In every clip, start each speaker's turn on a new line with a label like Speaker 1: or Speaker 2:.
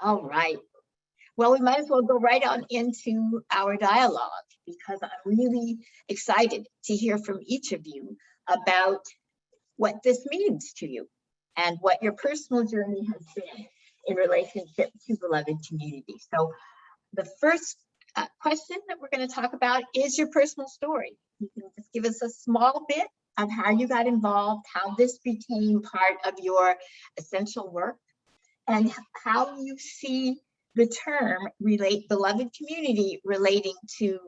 Speaker 1: All right. Well, we might as well go right on into our dialogue because I'm really excited to hear from each of you about what this means to you and what your personal journey has been in relationship to beloved community. So the first question that we're going to talk about is your personal story. You can just give us a small bit of how you got involved, how this became part of your essential work, and how you see the term beloved community relating to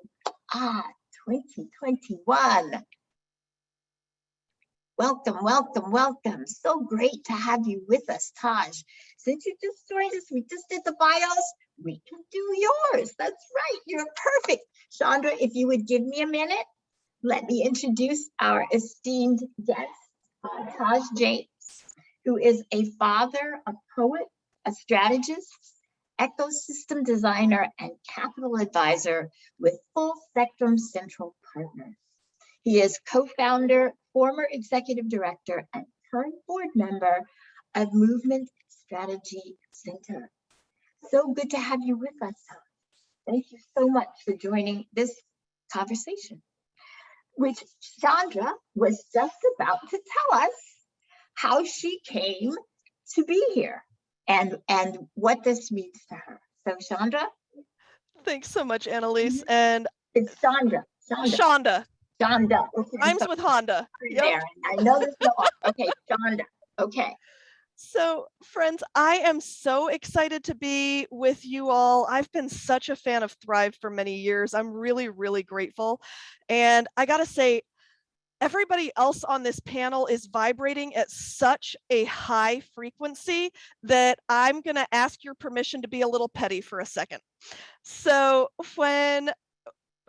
Speaker 1: 2021. Welcome, welcome, welcome. So great to have you with us, Taj. Since you just joined us, we just did the bios. We can do yours. That's right. You're perfect. Chandra, if you would give me a minute, let me introduce our esteemed guest, Taj James, who is a father, a poet, a strategist, ecosystem designer, and capital advisor with Full Spectrum Central Partners. He is co-founder, former executive director, and current board member of Movement Strategy Center. So good to have you with us, Taj. Thank you so much for joining this conversation, which Chandra was just about to tell us how she came to be here and what this means to her. So Chandra?
Speaker 2: Thanks so much, Ann-Ellice. And
Speaker 1: it's Chandra.
Speaker 2: Shonda.
Speaker 1: Okay.
Speaker 2: Rhymes with Honda.
Speaker 1: Yep. I know there's no. Okay, Shonda. Okay.
Speaker 2: So, friends, I am so excited to be with you all. I've been such a fan of Thrive for many years. I'm really, really grateful. And I got to say, everybody else on this panel is vibrating at such a high frequency that I'm going to ask your permission to be a little petty for a second. So, when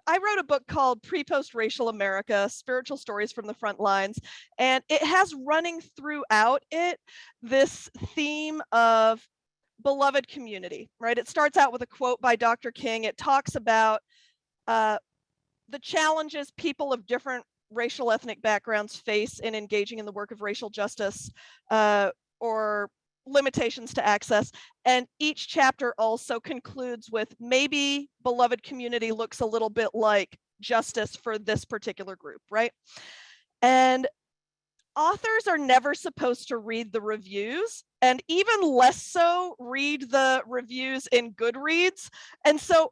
Speaker 2: I wrote a book called Pre-Post Racial America, Spiritual Stories from the Front Lines, and it has running throughout it this theme of beloved community, right? It starts out with a quote by Dr. King. It talks about the challenges people of different racial ethnic backgrounds face in engaging in the work of racial justice or limitations to access. And each chapter also concludes with maybe beloved community looks a little bit like justice for this particular group, right? And authors are never supposed to read the reviews, and even less so read the reviews in Goodreads. And so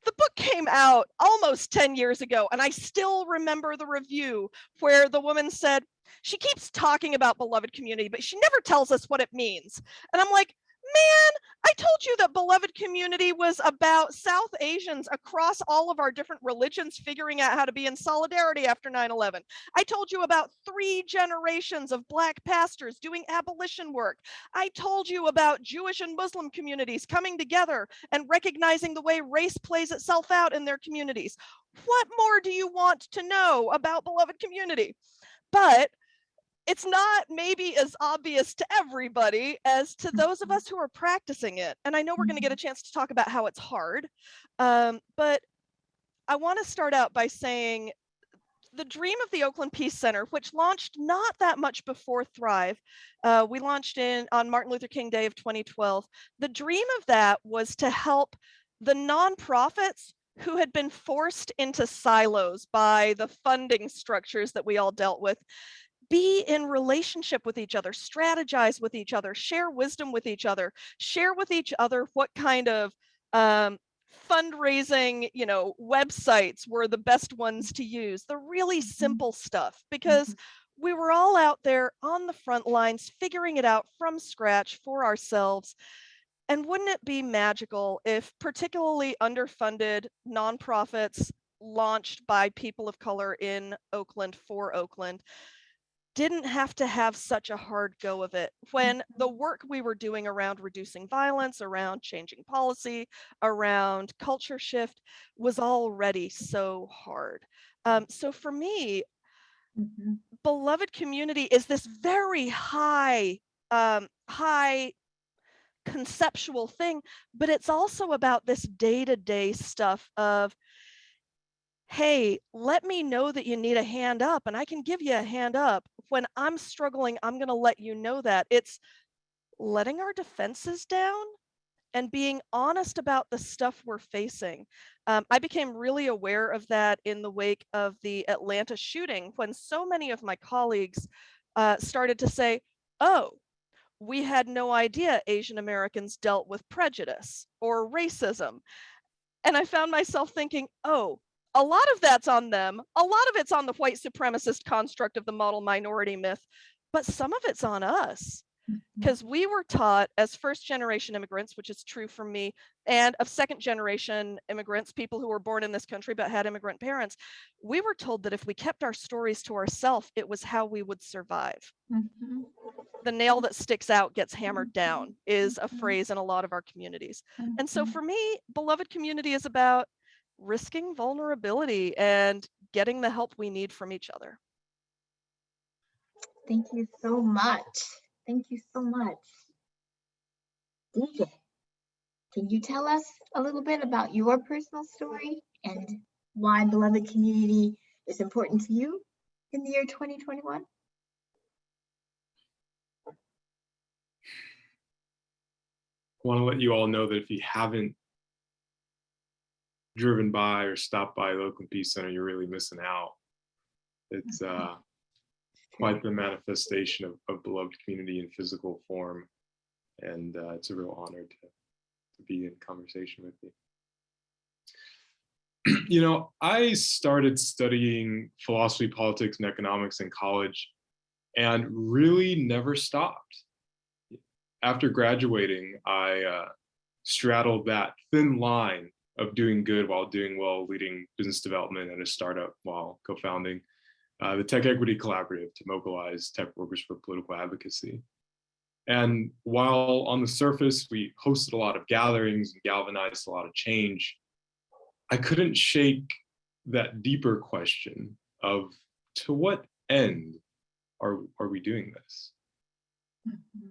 Speaker 2: the book came out almost 10 years ago, and I still remember the review where the woman said, she keeps talking about beloved community, but she never tells us what it means. And I'm like, man, I told you that beloved community was about South Asians across all of our different religions figuring out how to be in solidarity after 9/11. I told you about 3 generations of Black pastors doing abolition work. I told you about Jewish and Muslim communities coming together and recognizing the way race plays itself out in their communities. What more do you want to know about beloved community? But it's not maybe as obvious to everybody as to those of us who are practicing it. And I know we're going to get a chance to talk about how it's hard. But I want to start out by saying the dream of the Oakland Peace Center, which launched not that much before Thrive, we launched on Martin Luther King Day of 2012. The dream of that was to help the nonprofits who had been forced into silos by the funding structures that we all dealt with be in relationship with each other, strategize with each other, share wisdom with each other, share with each other what kind of fundraising, websites were the best ones to use, the really simple stuff, because we were all out there on the front lines, figuring it out from scratch for ourselves. And wouldn't it be magical if particularly underfunded nonprofits launched by people of color in Oakland for Oakland didn't have to have such a hard go of it when the work we were doing around reducing violence, around changing policy, around culture shift was already so hard. So for me, beloved community is this very high conceptual thing, but it's also about this day-to-day stuff of, hey, let me know that you need a hand up and I can give you a hand up. When I'm struggling, I'm going to let you know that. It's letting our defenses down and being honest about the stuff we're facing. I became really aware of that in the wake of the Atlanta shooting, when so many of my colleagues started to say, oh, we had no idea Asian Americans dealt with prejudice or racism. And I found myself thinking, oh, a lot of that's on them. A lot of it's on the white supremacist construct of the model minority myth, but some of it's on us. Because we were taught as first generation immigrants, which is true for me, and of second generation immigrants, people who were born in this country but had immigrant parents, we were told that if we kept our stories to ourselves, it was how we would survive.
Speaker 1: Mhm.
Speaker 2: The nail that sticks out gets hammered down is a
Speaker 1: Mhm.
Speaker 2: phrase in a lot of our communities. And so
Speaker 1: Mhm.
Speaker 2: for me, beloved community is about risking vulnerability and getting the help we need from each other.
Speaker 1: Thank you so much. Thank you so much. DJ, can you tell us a little bit about your personal story and why beloved community is important to you in the year 2021?
Speaker 3: I want to let you all know that if you haven't driven by or stopped by the Oakland Peace Center, you're really missing out. It's quite the manifestation of beloved community in physical form. And it's a real honor to be in conversation with you. You know, I started studying philosophy, politics, and economics in college and really never stopped. After graduating, I straddled that thin line of doing good while doing well, leading business development at a startup while co-founding the Tech Equity Collaborative to mobilize tech workers for political advocacy. And while on the surface, we hosted a lot of gatherings and galvanized a lot of change, I couldn't shake that deeper question of, to what end are we doing this?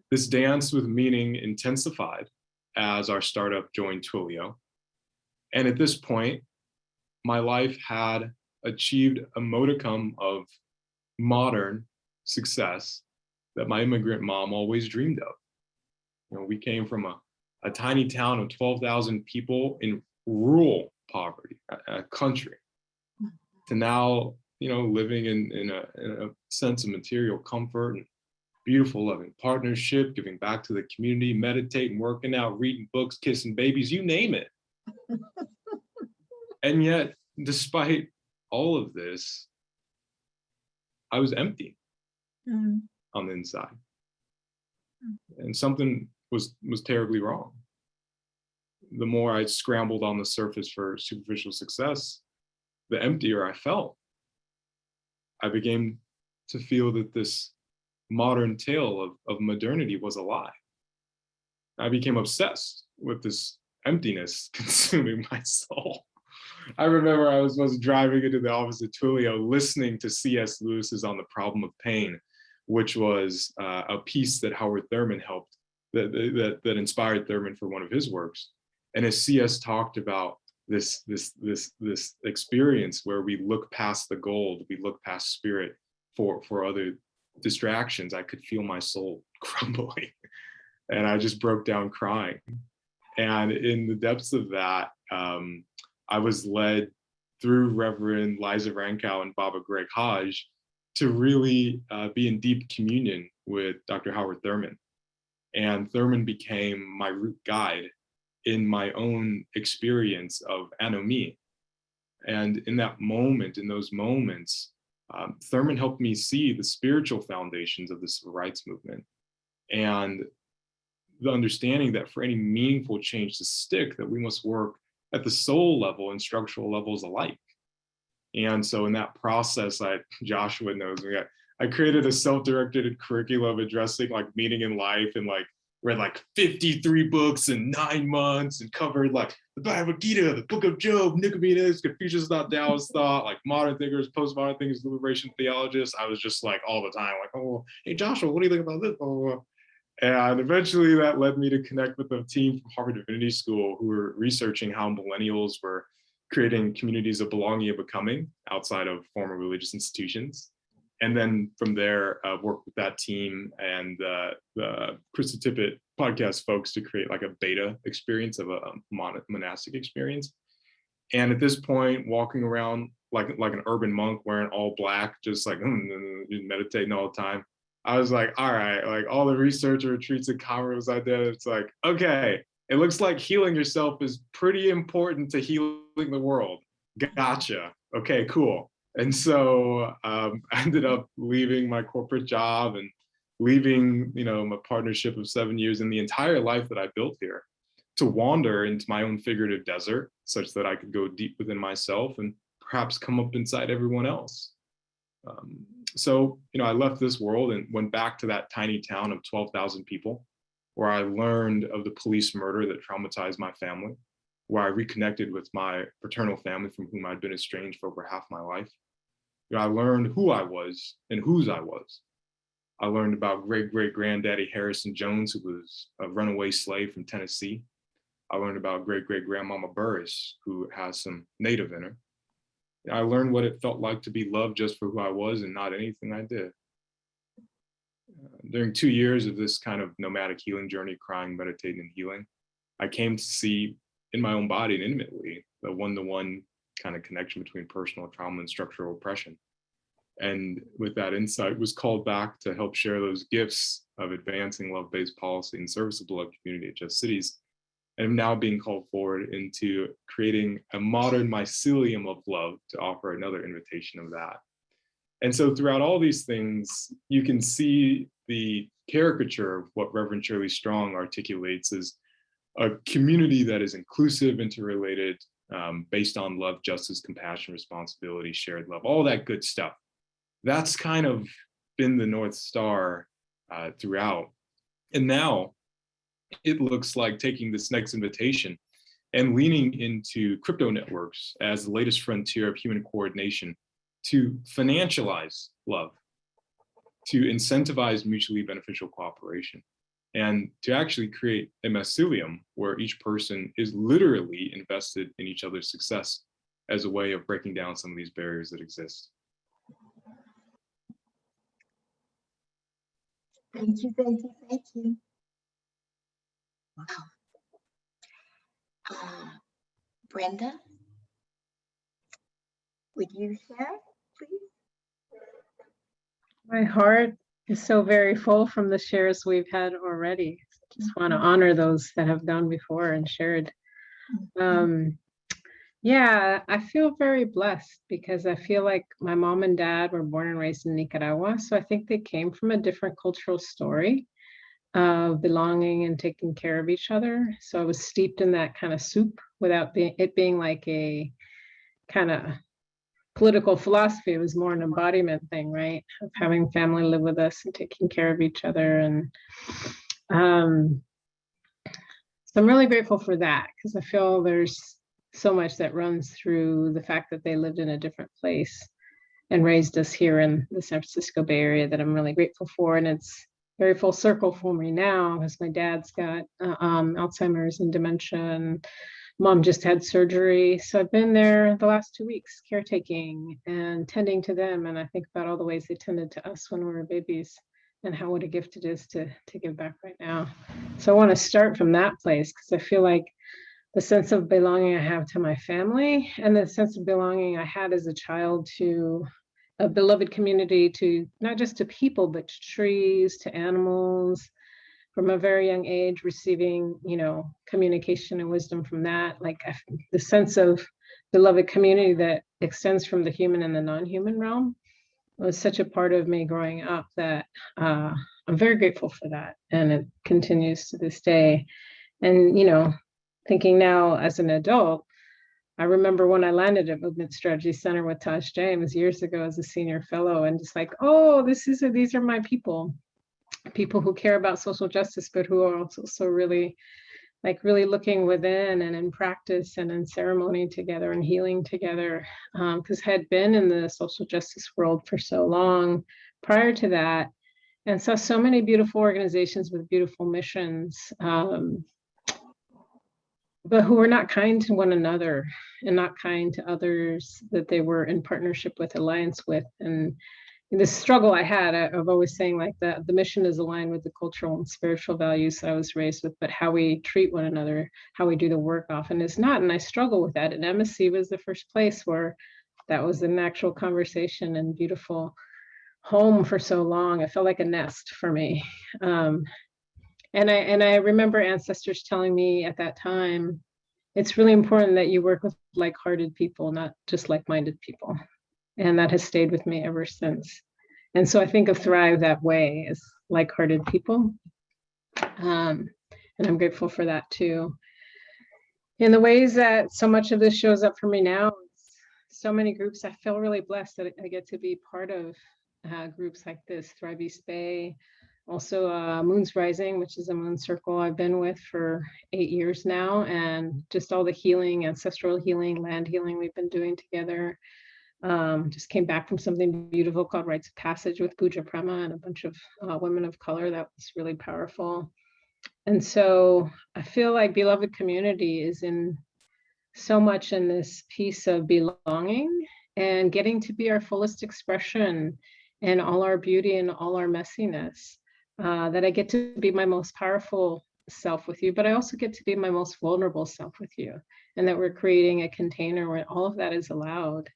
Speaker 3: This dance with meaning intensified as our startup joined Twilio. And at this point, my life had achieved a modicum of modern success that my immigrant mom always dreamed of. You know, we came from a tiny town of 12,000 people in rural poverty, a country, to now, you know, living in a sense of material comfort and beautiful, loving partnership, giving back to the community, meditating, working out, reading books, kissing babies, you name it. And yet, despite all of this, I was empty on the inside. And something was terribly wrong. The more I scrambled on the surface for superficial success, the emptier I felt. I began to feel that this modern tale of modernity was a lie. I became obsessed with this emptiness consuming my soul. I remember I was driving into the office at Twilio listening to C.S. Lewis's On the Problem of Pain, which was a piece that Howard Thurman helped, that inspired Thurman for one of his works. And as C.S. talked about this experience where we look past the gold, we look past spirit for other distractions, I could feel my soul crumbling. And I just broke down crying. And in the depths of that, I was led through Reverend Liza Rankow and Baba Greg Hodge to really be in deep communion with Dr. Howard Thurman. And Thurman became my root guide in my own experience of anomie. And in that moment, in those moments, Thurman helped me see the spiritual foundations of the civil rights movement and the understanding that for any meaningful change to stick, that we must work at the soul level and structural levels alike. And so in that process, Joshua knows me, I created a self-directed curriculum addressing like meaning in life, and like read like 53 books in 9 months and covered like the Bhagavad Gita, the Book of Job, Nicodemus, Confucius thought, Taoist thought, like modern thinkers, postmodern thinkers, liberation theologists. I was just like all the time like, oh, hey Joshua, what do you think about this? Oh. And eventually that led me to connect with a team from Harvard Divinity School who were researching how millennials were creating communities of belonging and becoming outside of former religious institutions. And then from there, worked with that team and the Krista Tippett podcast folks to create like a beta experience of a monastic experience. And at this point, walking around like an urban monk wearing all black, just like meditating all the time. I was like, all right, like all the research retreats and conferences I did, it's like, okay, it looks like healing yourself is pretty important to healing the world. Gotcha. Okay, cool. And so I ended up leaving my corporate job and leaving, my partnership of 7 years and the entire life that I built here to wander into my own figurative desert, such that I could go deep within myself and perhaps come up inside everyone else. So, I left this world and went back to that tiny town of 12,000 people, where I learned of the police murder that traumatized my family, where I reconnected with my paternal family from whom I'd been estranged for over half my life. I learned who I was and whose I was. I learned about great-great-granddaddy Harrison Jones, who was a runaway slave from Tennessee. I learned about great-great-grandmama Burris, who has some native in her. I learned what it felt like to be loved just for who I was and not anything I did. During 2 years of this kind of nomadic healing journey, crying, meditating, and healing, I came to see in my own body and intimately the one-to-one kind of connection between personal trauma and structural oppression. And with that insight, was called back to help share those gifts of advancing love-based policy and service of the love community at Just Cities. And I'm now being called forward into creating a modern mycelium of love to offer another invitation of that. And so throughout all these things, you can see the caricature of what Reverend Shirley Strong articulates as a community that is inclusive, interrelated, based on love, justice, compassion, responsibility, shared love, all that good stuff. That's kind of been the North Star throughout. And now it looks like taking this next invitation and leaning into crypto networks as the latest frontier of human coordination to financialize love, to incentivize mutually beneficial cooperation, and to actually create a mycelium where each person is literally invested in each other's success as a way of breaking down some of these barriers that exist.
Speaker 1: Thank you, thank you, thank you. Wow. Brenda, would you share, please?
Speaker 4: My heart is so very full from the shares we've had already. I just want to honor those that have gone before and shared. Yeah, I feel very blessed because I feel like my mom and dad were born and raised in Nicaragua. So I think they came from a different cultural story of belonging and taking care of each other. So I was steeped in that kind of soup without it being like a kind of political philosophy. It was more an embodiment thing, right? Of having family live with us and taking care of each other. And so I'm really grateful for that because I feel there's so much that runs through the fact that they lived in a different place and raised us here in the San Francisco Bay Area that I'm really grateful for. And it's very full circle for me now because my dad's got Alzheimer's and dementia, and mom just had surgery. So I've been there the last 2 weeks caretaking and tending to them. And I think about all the ways they tended to us when we were babies and how what a gift it is to give back right now. So I want to start from that place because I feel like the sense of belonging I have to my family and the sense of belonging I had as a child to a beloved community, to not just to people, but to trees, to animals, from a very young age, receiving, communication and wisdom from that, like the sense of beloved community that extends from the human and the non-human realm was such a part of me growing up that I'm very grateful for that. And it continues to this day. And, thinking now as an adult, I remember when I landed at Movement Strategy Center with Taj James years ago as a senior fellow, and just like, oh, these are my people who care about social justice, but who are also really looking within and in practice and in ceremony together and healing together. Because I had been in the social justice world for so long prior to that, and saw so many beautiful organizations with beautiful missions, but who were not kind to one another and not kind to others that they were in partnership with, alliance with. And this struggle I had of always saying like the mission is aligned with the cultural and spiritual values that I was raised with, but how we treat one another, how we do the work often is not. And I struggle with that. And embassy was the first place where that was an actual conversation and beautiful home for so long. It felt like a nest for me. And I remember ancestors telling me at that time, it's really important that you work with like-hearted people, not just like-minded people. And that has stayed with me ever since. And so I think of Thrive that way, as like-hearted people. And I'm grateful for that too. In the ways that so much of this shows up for me now, so many groups, I feel really blessed that I get to be part of groups like this, Thrive East Bay, also Moon's Rising, which is a moon circle I've been with for 8 years now, and just all the healing, ancestral healing, land healing we've been doing together. Just came back from something beautiful called Rites of Passage with Puja Prema and a bunch of women of color. That was really powerful. And so I feel like beloved community is in so much in this piece of belonging and getting to be our fullest expression and all our beauty and all our messiness, that I get to be my most powerful self with you, but I also get to be my most vulnerable self with you, and that we're creating a container where all of that is allowed.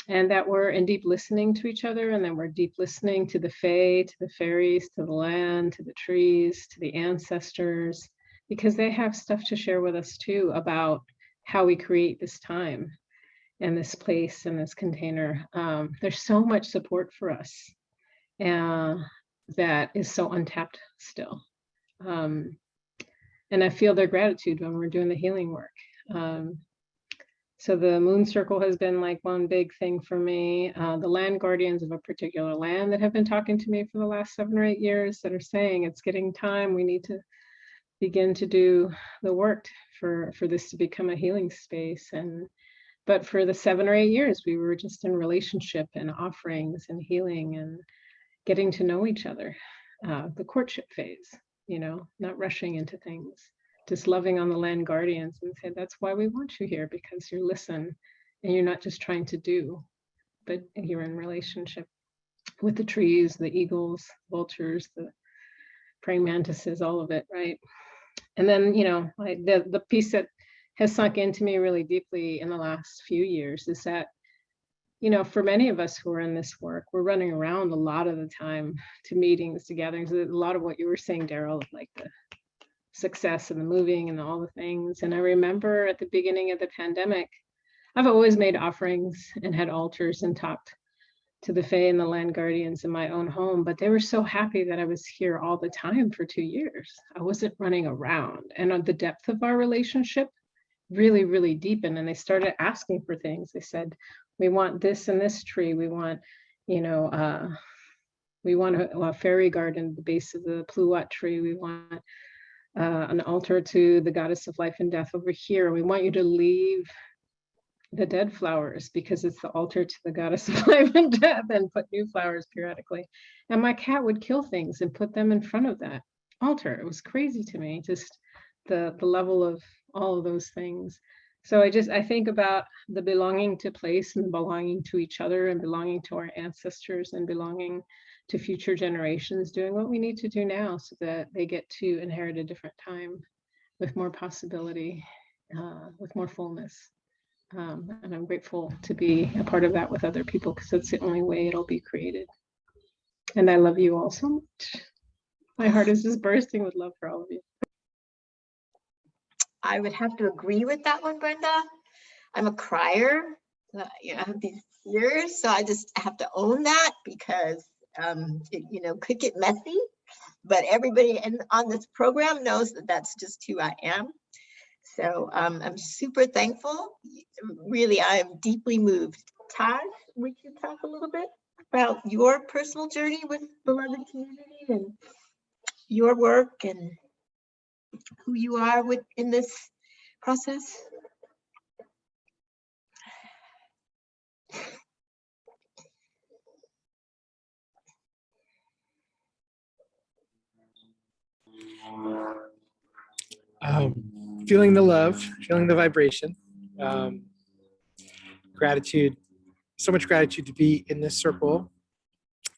Speaker 4: And that we're in deep listening to each other, and then we're deep listening to the fae, to the fairies, to the land, to the trees, to the ancestors, because they have stuff to share with us too about how we create this time and this place and this container. There's so much support for us that is so untapped still. And I feel their gratitude when we're doing the healing work. So the moon circle has been like one big thing for me. The land guardians of a particular land that have been talking to me for the last 7 or 8 years that are saying it's getting time, we need to begin to do the work for this to become a healing space. But for the 7 or 8 years, we were just in relationship and offerings and healing and getting to know each other, the courtship phase, not rushing into things. Just loving on the land guardians and say, that's why we want you here, because you listen and you're not just trying to do, but you're in relationship with the trees, the eagles, vultures, the praying mantises, all of it, right? And then, the piece that has sunk into me really deeply in the last few years is that, for many of us who are in this work, we're running around a lot of the time to meetings, to gatherings, a lot of what you were saying, Daryl, like the success and the moving and all the things. And I remember at the beginning of the pandemic, I've always made offerings and had altars and talked to the fae and the land guardians in my own home, but they were so happy that I was here all the time for 2 years. I wasn't running around. And on the depth of our relationship really, really deepened. And they started asking for things. They said, we want this and this tree. We want, a fairy garden at the base of the pluot tree. We want an altar to the goddess of life and death over here. We want you to leave the dead flowers because it's the altar to the goddess of life and death, and put new flowers periodically. And my cat would kill things and put them in front of that altar. It was crazy to me, just the level of all of those things. So I think about the belonging to place and belonging to each other and belonging to our ancestors and belonging to future generations, doing what we need to do now so that they get to inherit a different time with more possibility, with more fullness. And I'm grateful to be a part of that with other people, because that's the only way it'll be created. And I love you all so much. My heart is just bursting with love for all of you.
Speaker 1: I would have to agree with that one, Brenda. I'm a crier. I have these tears, so I just have to own that, because it could get messy. But everybody on this program knows that that's just who I am. So I'm super thankful. Really, I am deeply moved. Taj, would you talk a little bit about your personal journey with beloved community and your work and who you are in this process?
Speaker 5: Feeling the love, feeling the vibration, gratitude, so much gratitude to be in this circle,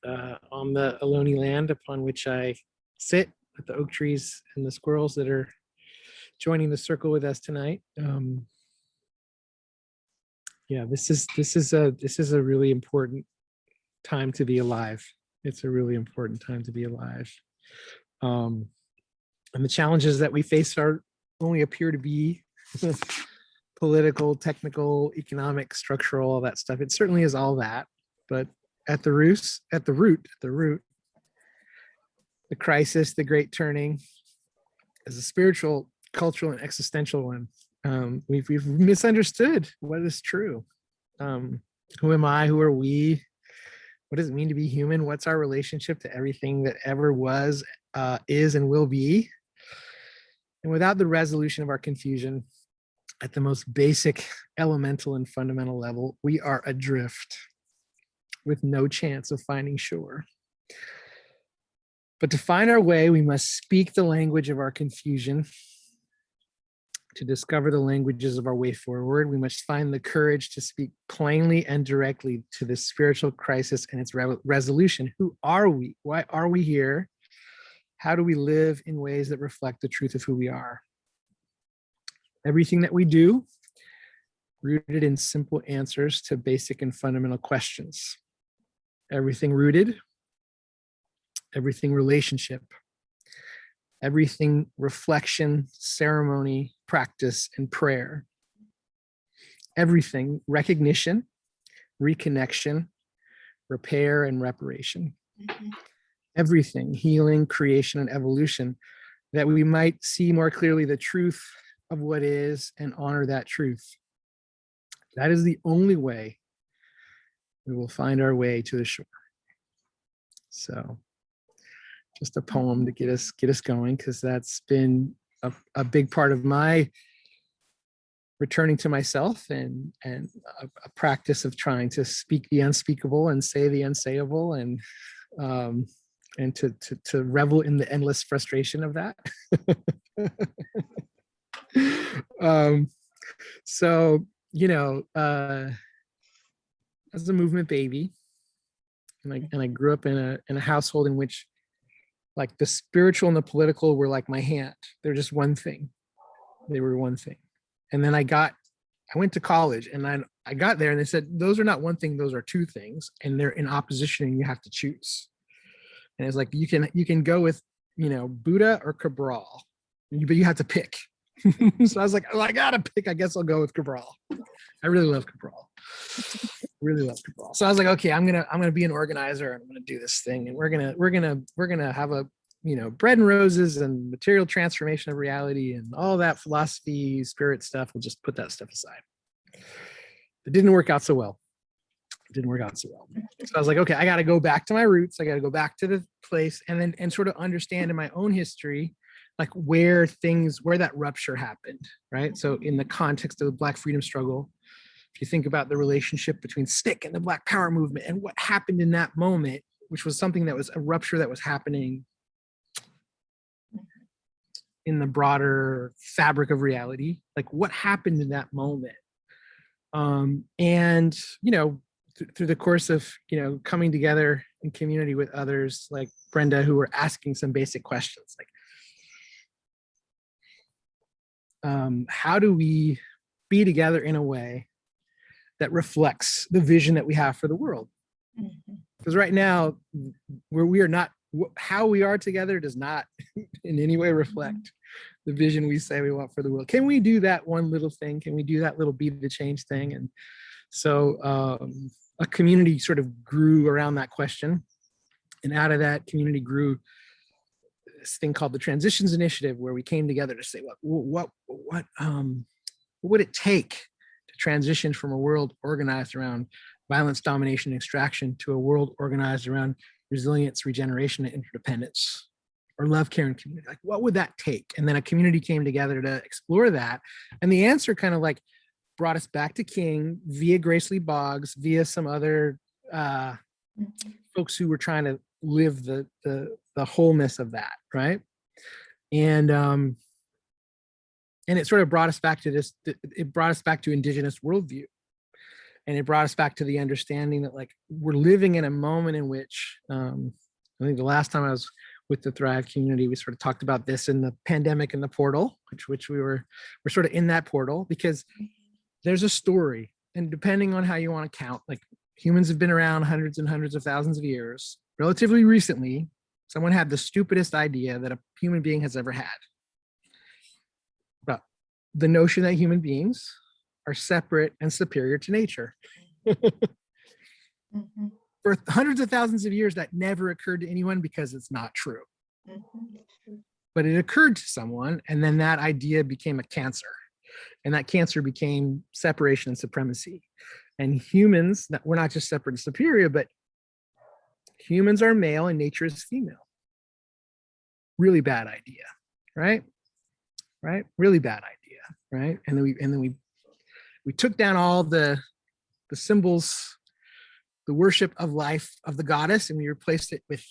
Speaker 5: on the Ohlone land upon which I sit with the oak trees and the squirrels that are joining the circle with us tonight. Yeah, this is a really important time to be alive. It's a really important time to be alive. And the challenges that we face are only appear to be political, technical, economic, structural, all that stuff. It certainly is all that, but at the root, the crisis, the great turning, is a spiritual, cultural, and existential one. We've misunderstood what is true. Who am I? Who are we? What does it mean to be human? What's our relationship to everything that ever was, is, and will be? And without the resolution of our confusion at the most basic, elemental, and fundamental level, we are adrift with no chance of finding shore. But to find our way, we must speak the language of our confusion. To discover the languages of our way forward, we must find the courage to speak plainly and directly to this spiritual crisis and its resolution. Who are we? Why are we here? How do we live in ways that reflect the truth of who we are? Everything that we do, rooted in simple answers to basic and fundamental questions. Everything rooted, everything relationship, everything reflection, ceremony, practice, and prayer. Everything recognition, reconnection, repair, and reparation. Everything healing, creation, and evolution, that we might see more clearly the truth of what is and honor that truth. That is the only way we will find our way to the shore. So just a poem to get us going, because that's been a big part of my returning to myself and a practice of trying to speak the unspeakable and say the unsayable, and to revel in the endless frustration of that. So, as a movement baby, and I grew up in a household in which, like, the spiritual and the political were like my hand. They're just one thing. They were one thing. And then I went to college, and I got there and they said, those are not one thing, those are two things. And they're in opposition and you have to choose. And it's like, you can go with, Buddha or Cabral, but you have to pick. So I was like, oh, I gotta pick. I guess I'll go with Cabral. I really love Cabral. So I was like, okay, I'm gonna be an organizer, and I'm gonna do this thing, and we're gonna have a bread and roses and material transformation of reality and all that philosophy, spirit stuff. We'll just put that stuff aside. It didn't work out so well. So I was like, okay, I got to go back to my roots. I got to go back to the place and sort of understand in my own history, like where that rupture happened, right? So in the context of the Black freedom struggle, if you think about the relationship between SNCC and the Black Power movement and what happened in that moment, which was something that was a rupture that was happening in the broader fabric of reality, like what happened in that moment. And, through the course of, coming together in community with others like Brenda, who were asking some basic questions, like, how do we be together in a way that reflects the vision that we have for the world? Because right now, we are not, how we are together does not in any way reflect the vision we say we want for the world. Can we do that one little thing? Can we do that little be the change thing? And so a community sort of grew around that question. And out of that community grew this thing called the Transitions Initiative, where we came together to say, what would it take to transition from a world organized around violence, domination, and extraction to a world organized around resilience, regeneration, and interdependence, or love, care, and community? Like, what would that take? And then a community came together to explore that. And the answer kind of like brought us back to King via Grace Lee Boggs, via some other folks who were trying to live the wholeness of that, right? And it sort of brought us back to this. It brought us back to indigenous worldview. And it brought us back to the understanding that like we're living in a moment in which I think the last time I was with the Thrive community, we sort of talked about this in the pandemic and the portal, which we're sort of in that portal, because there's a story, and depending on how you want to count, like humans have been around hundreds and hundreds of thousands of years. Relatively recently, someone had the stupidest idea that a human being has ever had about the notion that human beings are separate and superior to nature.
Speaker 1: Mhm.
Speaker 5: For hundreds of thousands of years, that never occurred to anyone because it's not true.
Speaker 1: Mhm.
Speaker 5: But it occurred to someone, and then that idea became a cancer. And that cancer became separation and supremacy. And humans, we're not just separate and superior, but humans are male and nature is female. Really bad idea, right? Right? Really bad idea, right? And then we took down all the symbols, the worship of life of the goddess, and we replaced it with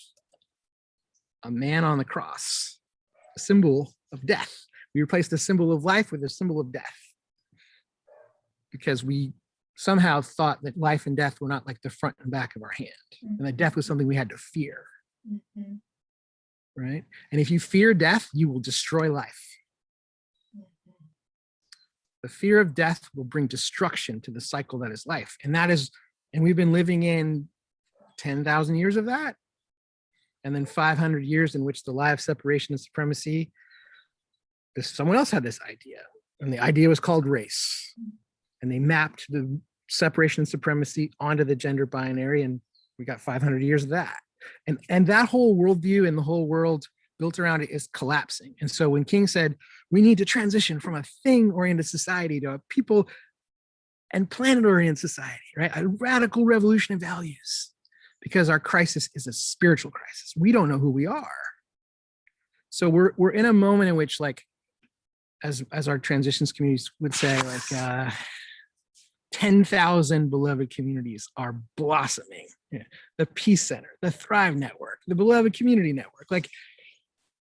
Speaker 5: a man on the cross, a symbol of death. We replaced the symbol of life with a symbol of death because we somehow thought that life and death were not like the front and back of our hand, and that death was something we had to fear, right? And if you fear death, you will destroy life. The fear of death will bring destruction to the cycle that is life. And we've been living in 10,000 years of that. And then 500 years in which the lie of separation and supremacy, someone else had this idea. And the idea was called race. And they mapped the separation and supremacy onto the gender binary. And we got 500 years of that. And that whole worldview and the whole world built around it is collapsing. And so when King said, we need to transition from a thing-oriented society to a people and planet-oriented society, right? A radical revolution in values, because our crisis is a spiritual crisis. We don't know who we are. So we're in a moment in which, like, as our transitions communities would say, like 10,000 beloved communities are blossoming. Yeah. The Peace Center, the Thrive Network, the Beloved Community Network, like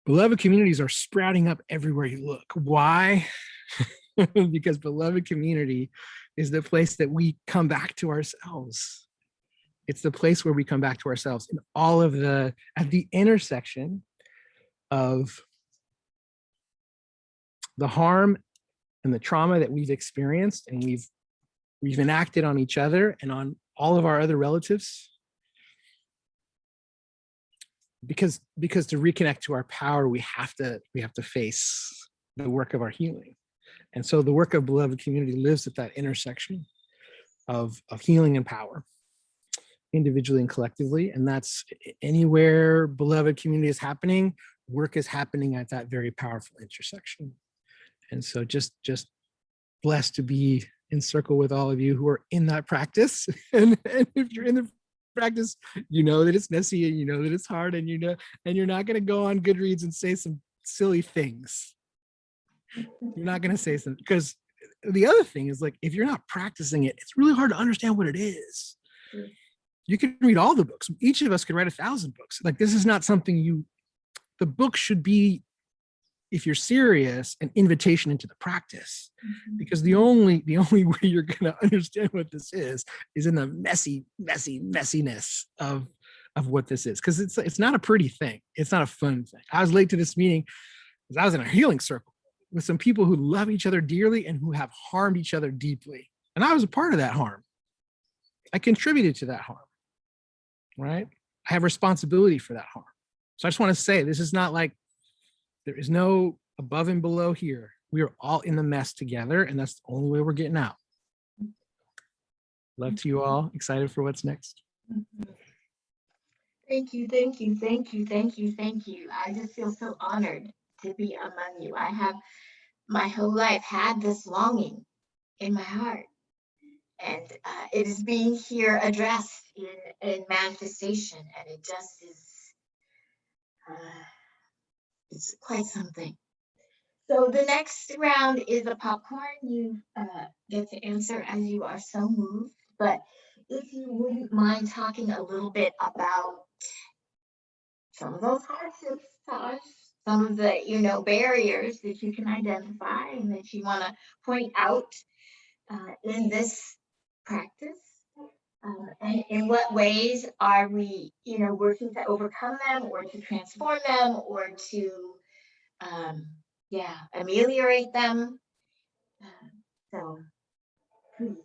Speaker 5: beloved communities are sprouting up everywhere you look. Why? Because beloved community is the place that we come back to ourselves. It's the place where we come back to ourselves in all of at the intersection of the harm and the trauma that we've experienced and we've enacted on each other and on all of our other relatives. Because to reconnect to our power, we have to face the work of our healing. And so the work of Beloved Community lives at that intersection of healing and power, individually and collectively. And that's anywhere Beloved Community is happening, work is happening at that very powerful intersection. And so just blessed to be in circle with all of you who are in that practice. And if you're in the practice, you know that it's messy and you know that it's hard, and you're not going to go on Goodreads and say some silly things. You're not going to say something, because the other thing is, like, if you're not practicing it, it's really hard to understand what it is. You can read all the books. Each of us could write 1,000 books. Like, this is not something the book should be, if you're serious, an invitation into the practice, because the only way you're going to understand what this is in the messiness of what this is, because it's not a pretty thing. It's not a fun thing. I was late to this meeting because I was in a healing circle with some people who love each other dearly and who have harmed each other deeply, and I was a part of that harm. I contributed to that harm, right? I have responsibility for that harm. So I just want to say, this is not like, there is no above and below here. We are all in the mess together, and that's the only way we're getting out. Love to you all. Excited for what's next.
Speaker 1: Thank you, thank you, thank you, thank you, thank you. I just feel so honored to be among you. I have my whole life had this longing in my heart, and it is being here addressed in manifestation, and it just is, it's quite something. So the next round is a popcorn. You get to answer as you are so moved, but if you wouldn't mind talking a little bit about some of those hardships, Taj, some of the barriers that you can identify and that you want to point out in this practice? And in what ways are we, working to overcome them or to transform them or to, ameliorate them? So, please.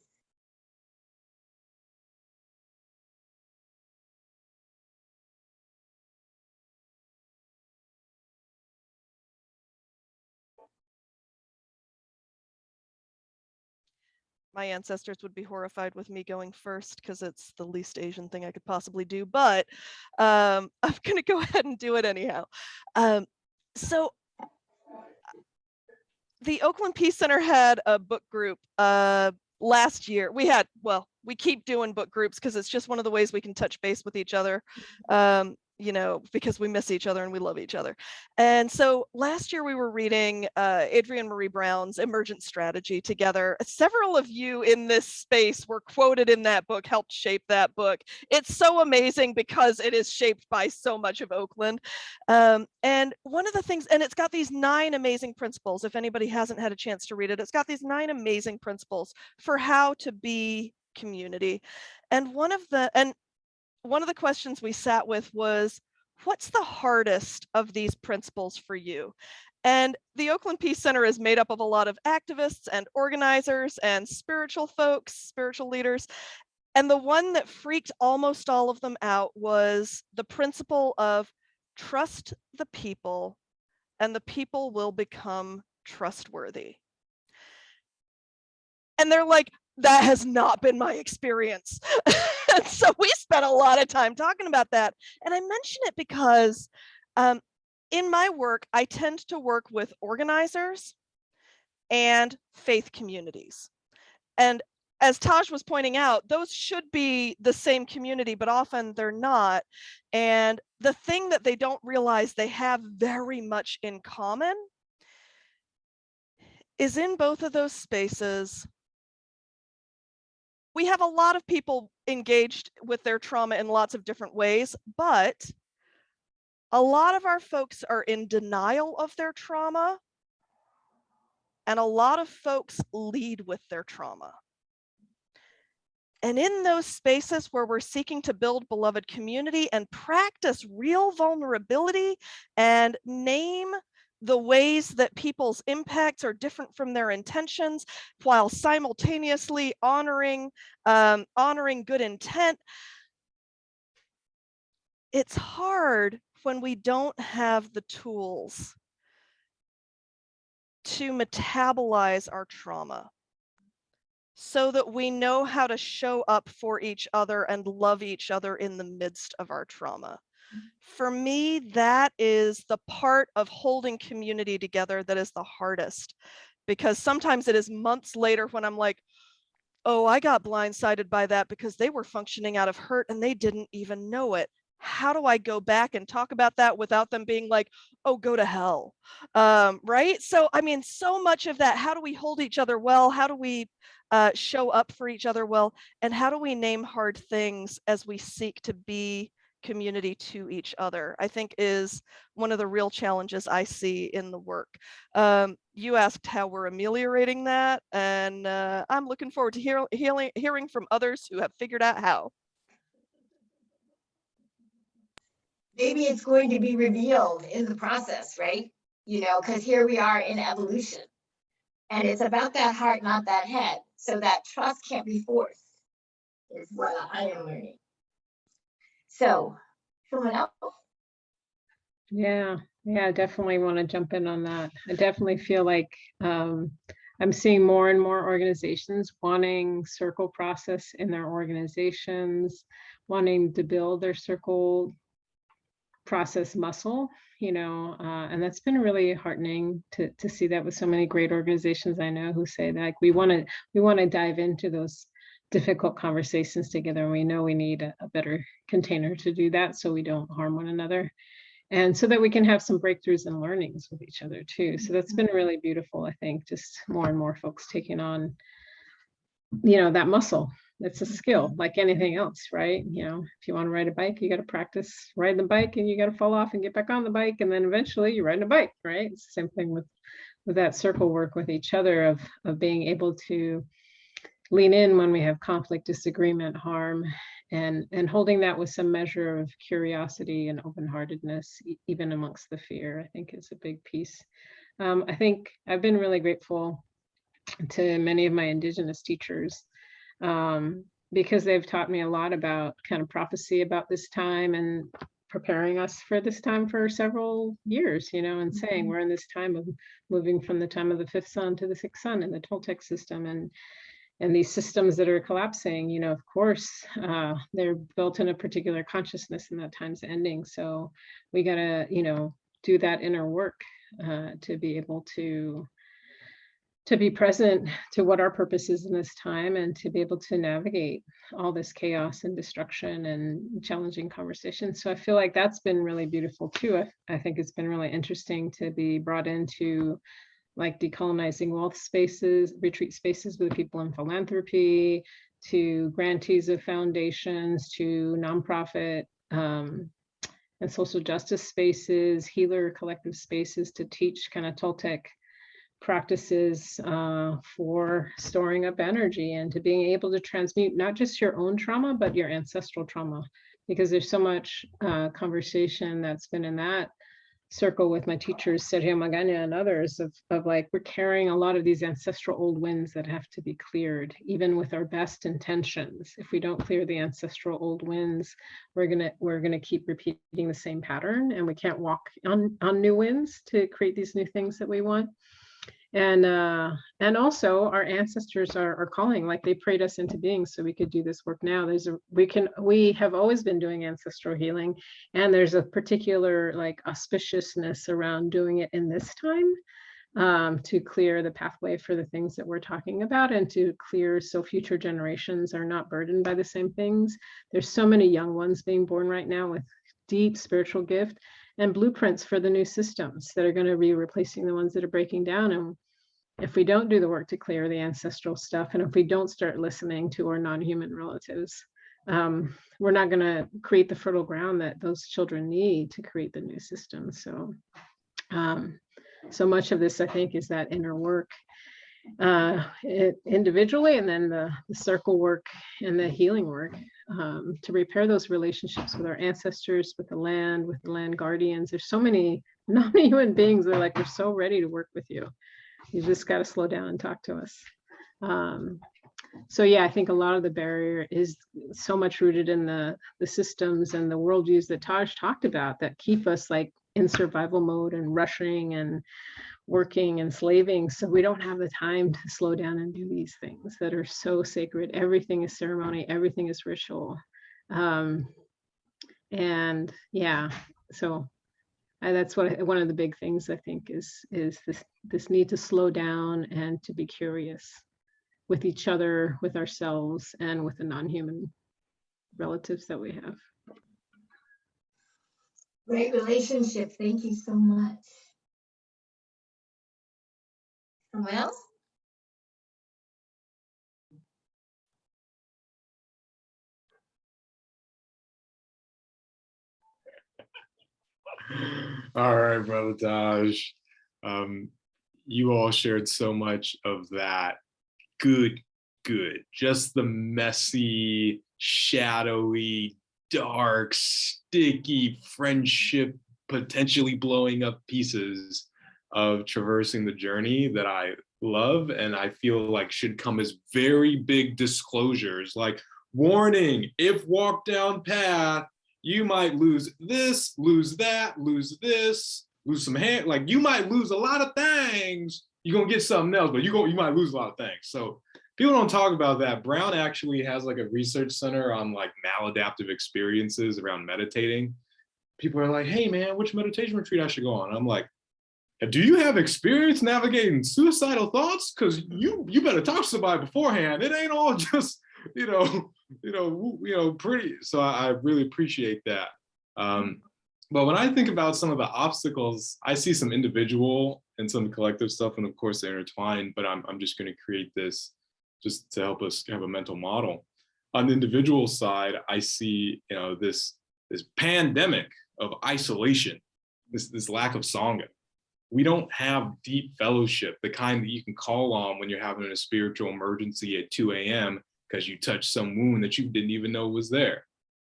Speaker 2: My ancestors would be horrified with me going first because it's the least Asian thing I could possibly do, but I'm going to go ahead and do it anyhow. So the Oakland Peace Center had a book group last year. We keep doing book groups because it's just one of the ways we can touch base with each other. Because we miss each other and we love each other. And so last year we were reading Adrienne Marie Brown's Emergent Strategy together. Several of you in this space were quoted in that book, helped shape that book. It's so amazing because it is shaped by so much of Oakland. And one of the things, and it's got these 9 amazing principles. If anybody hasn't had a chance to read it, it's got these 9 amazing principles for how to be community. And one of the questions we sat with was, what's the hardest of these principles for you? And the Oakland Peace Center is made up of a lot of activists and organizers and spiritual folks, spiritual leaders. And the one that freaked almost all of them out was the principle of trust the people and the people will become trustworthy. And they're like, that has not been my experience. And so we spent a lot of time talking about that. And I mention it because in my work, I tend to work with organizers and faith communities. And as Taj was pointing out, those should be the same community, but often they're not. And the thing that they don't realize they have very much in common is in both of those spaces, we have a lot of people engaged with their trauma in lots of different ways, but a lot of our folks are in denial of their trauma, and a lot of folks lead with their trauma. And in those spaces where we're seeking to build beloved community and practice real vulnerability and name the ways that people's impacts are different from their intentions, while simultaneously honoring good intent, it's hard when we don't have the tools to metabolize our trauma so that we know how to show up for each other and love each other in the midst of our trauma. For me, that is the part of holding community together that is the hardest, because sometimes it is months later when I'm like, oh, I got blindsided by that because they were functioning out of hurt and they didn't even know it. How do I go back and talk about that without them being like, oh, go to hell, right? So, I mean, so much of that, how do we hold each other well? How do we show up for each other well? And how do we name hard things as we seek to be community to each other, I think is one of the real challenges I see in the work. You asked how we're ameliorating that, and I'm looking forward to hearing from others who have figured out how.
Speaker 1: Maybe it's going to be revealed in the process, right? Because here we are in evolution. And it's about that heart, not that head. So that trust can't be forced, is what I am learning. So, someone else?
Speaker 4: Yeah, I definitely want to jump in on that. I definitely feel like I'm seeing more and more organizations wanting circle process in their organizations, wanting to build their circle process muscle, and that's been really heartening to see that with so many great organizations I know who say that, like, we want to dive into those difficult conversations together, and we know we need a better container to do that so we don't harm one another, and so that we can have some breakthroughs and learnings with each other too. So that's been really beautiful. I think just more and more folks taking on that muscle. It's a skill like anything else, right? If you want to ride a bike, you got to practice riding the bike, and you got to fall off and get back on the bike, and then eventually you're riding a bike, right? It's the same thing with that circle work with each other of being able to lean in when we have conflict, disagreement, harm, and holding that with some measure of curiosity and open-heartedness, even amongst the fear, I think is a big piece. I think I've been really grateful to many of my Indigenous teachers, because they've taught me a lot about kind of prophecy about this time and preparing us for this time for several years, you know, and saying we're in this time of moving from the time of the fifth sun to the sixth sun in the Toltec system, and these systems that are collapsing, you know, of course, they're built in a particular consciousness and that time's ending. So we gotta, you know, do that inner work to be able to be present to what our purpose is in this time, and to be able to navigate all this chaos and destruction and challenging conversations. So I feel like that's been really beautiful too. I think it's been really interesting to be brought into like decolonizing wealth spaces, retreat spaces with people in philanthropy, to grantees of foundations, to nonprofit and social justice spaces, healer collective spaces, to teach kind of Toltec practices for storing up energy and to being able to transmute not just your own trauma, but your ancestral trauma, because there's so much conversation that's been in that circle with my teachers, Sergio Magana and others, of like, we're carrying a lot of these ancestral old winds that have to be cleared, even with our best intentions. If we don't clear the ancestral old winds, we're gonna keep repeating the same pattern, and we can't walk on new winds to create these new things that we want. And also our ancestors are calling, like they prayed us into being so we could do this work now. We have always been doing ancestral healing, and there's a particular like auspiciousness around doing it in this time, to clear the pathway for the things that we're talking about, and to clear so future generations are not burdened by the same things. There's so many young ones being born right now with deep spiritual gift and blueprints for the new systems that are going to be replacing the ones that are breaking down. And if we don't do the work to clear the ancestral stuff, and if we don't start listening to our non-human relatives, we're not going to create the fertile ground that those children need to create the new system. So so much of this, I think, is that inner work individually, and then the circle work and the healing work, to repair those relationships with our ancestors, with the land guardians. There's so many non-human beings that are like, we're so ready to work with you. You just got to slow down and talk to us. So yeah, I think a lot of the barrier is so much rooted in the systems and the worldviews that Taj talked about that keep us like in survival mode and rushing and working and slaving. So we don't have the time to slow down and do these things that are so sacred. Everything is ceremony, everything is ritual. And yeah, so that's one of the big things I think is this need to slow down and to be curious with each other, with ourselves, and with the non-human relatives that we have.
Speaker 1: Great relationship. Thank you so much. Someone else?
Speaker 3: All right, Brother Taj. You all shared so much of that. Good. Just the messy, shadowy, dark, sticky friendship, potentially blowing up pieces of traversing the journey that I love, and I feel like should come as very big disclosures, like, warning, if walk down path, you might lose this, lose that, lose this, lose some hair. Like, you might lose a lot of things. You're gonna get something else, but you might lose a lot of things. So people don't talk about that. Brown actually has like a research center on like maladaptive experiences around meditating. People are like, hey man, which meditation retreat I should go on? And I'm like, do you have experience navigating suicidal thoughts? Because you better talk to somebody beforehand. It ain't all just pretty. So I really appreciate that. But when I think about some of the obstacles, I see some individual and some collective stuff, and of course they're intertwined. But I'm just going to create this just to help us have a mental model. On the individual side, I see this pandemic of isolation, this lack of Sangha. we don't have deep fellowship, the kind that you can call on when you're having a spiritual emergency at 2 a.m. because you touched some wound that you didn't even know was there.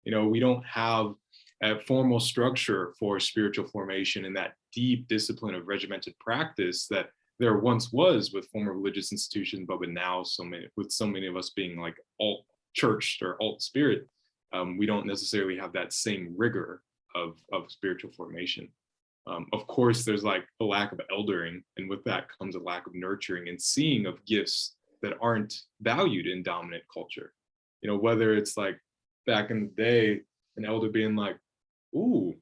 Speaker 3: We don't have a formal structure for spiritual formation and that deep discipline of regimented practice that there once was with former religious institutions, but with now so many of us being like alt churched or alt spirit, we don't necessarily have that same rigor of spiritual formation. Of course, there's like a lack of eldering, and with that comes a lack of nurturing and seeing of gifts that aren't valued in dominant culture. Whether it's like back in the day, an elder being like, ooh,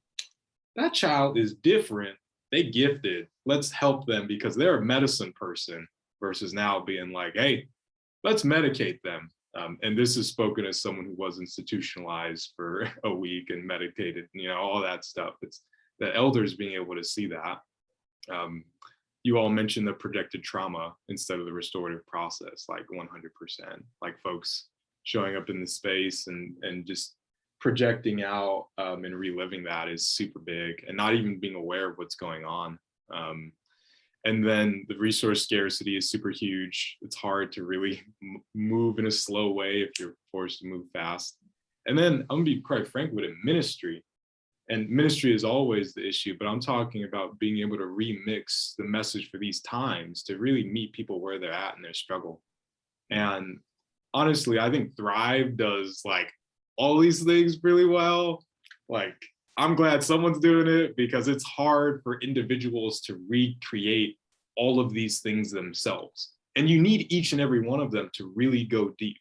Speaker 3: that child is different, they gifted, let's help them because they're a medicine person, versus now being like, hey, let's medicate them. And this is spoken as someone who was institutionalized for a week and meditated, all that stuff. It's the elders being able to see that. You all mentioned the projected trauma instead of the restorative process, like 100%. Like folks showing up in the space and just projecting out and reliving that is super big, and not even being aware of what's going on. And then the resource scarcity is super huge. It's hard to really move in a slow way if you're forced to move fast. And then I'm gonna be quite frank with it, ministry. And ministry is always the issue, but I'm talking about being able to remix the message for these times to really meet people where they're at in their struggle. And honestly, I think Thrive does like all these things really well. Like, I'm glad someone's doing it because it's hard for individuals to recreate all of these things themselves. And you need each and every one of them to really go deep.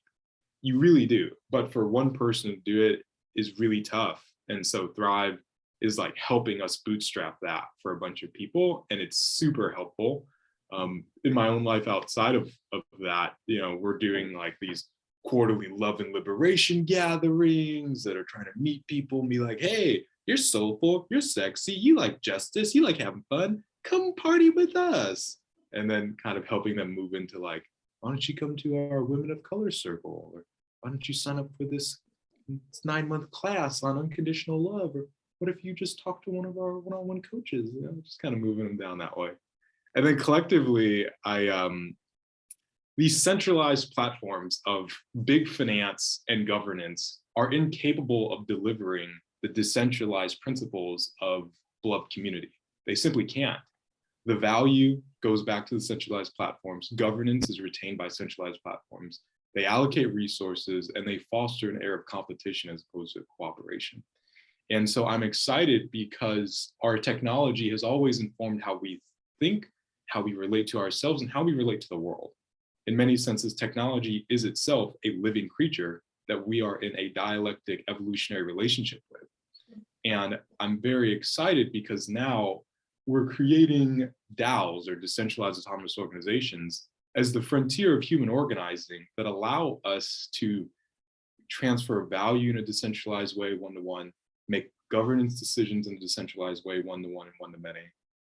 Speaker 3: You really do. But for one person to do it is really tough. And so Thrive is like helping us bootstrap that for a bunch of people. And it's super helpful. In my own life outside of that, we're doing like these quarterly love and liberation gatherings that are trying to meet people and be like, hey, you're soulful, you're sexy, you like justice, you like having fun, come party with us. And then kind of helping them move into like, why don't you come to our Women of Color circle? Or why don't you sign up for this 9-month class on unconditional love? Or what if you just talk to one of our one-on-one coaches? Just kind of moving them down that way. And then collectively, these centralized platforms of big finance and governance are incapable of delivering the decentralized principles of beloved community. They simply can't. The value goes back to the centralized platforms. Governance is retained by centralized platforms. They allocate resources and they foster an air of competition as opposed to cooperation. And so I'm excited because our technology has always informed how we think, how we relate to ourselves, and how we relate to the world. In many senses, technology is itself a living creature that we are in a dialectic evolutionary relationship with. And I'm very excited because now we're creating DAOs, or decentralized autonomous organizations, as the frontier of human organizing that allow us to transfer value in a decentralized way, one-to-one, make governance decisions in a decentralized way, one-to-one and one-to-many,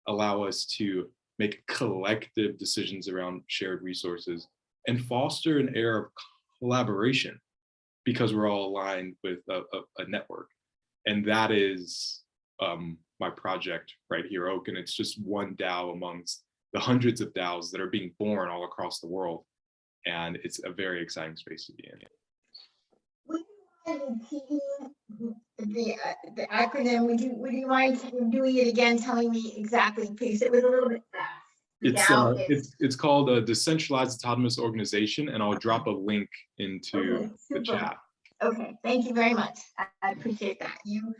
Speaker 3: allow us to make collective decisions around shared resources, and foster an air of collaboration because we're all aligned with a network. And that is my project right here, Oak, and it's just one DAO amongst the hundreds of DAOs that are being born all across the world. And it's a very exciting space to be in.
Speaker 1: Would you mind repeating the acronym? Would you mind doing it again, telling me exactly, please? It was a little bit fast.
Speaker 3: It's called a decentralized autonomous organization, and I'll drop a link into the chat.
Speaker 1: Okay, thank you very much. I appreciate that. You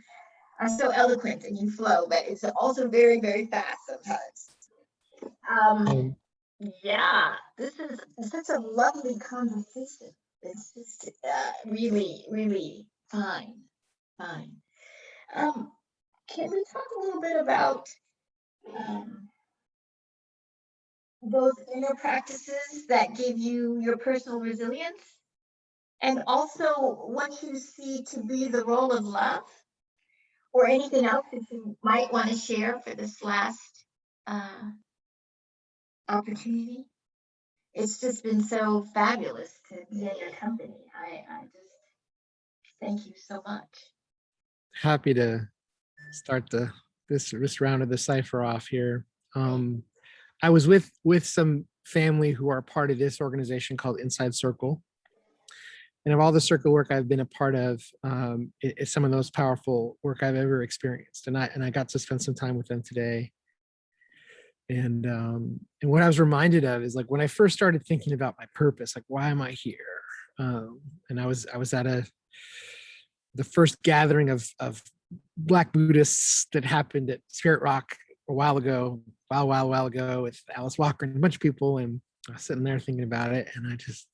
Speaker 1: are so eloquent and you flow, but it's also very, very fast sometimes. Yeah, this is such a lovely conversation. It's just really, really fine. Can we talk a little bit about those inner practices that give you your personal resilience, and also what you see to be the role of love, or anything else that you might want to share for this last opportunity? It's just been so fabulous to be in your company. I just thank you so much.
Speaker 5: Happy to start this round of the cipher off here. I was with some family who are part of this organization called Inside Circle. And of all the circle work I've been a part of, it's some of the most powerful work I've ever experienced. And I got to spend some time with them today. And what I was reminded of is like when I first started thinking about my purpose, like why am I here? And I was at the first gathering of Black Buddhists that happened at Spirit Rock a while ago with Alice Walker and a bunch of people. And I was sitting there thinking about it, and I just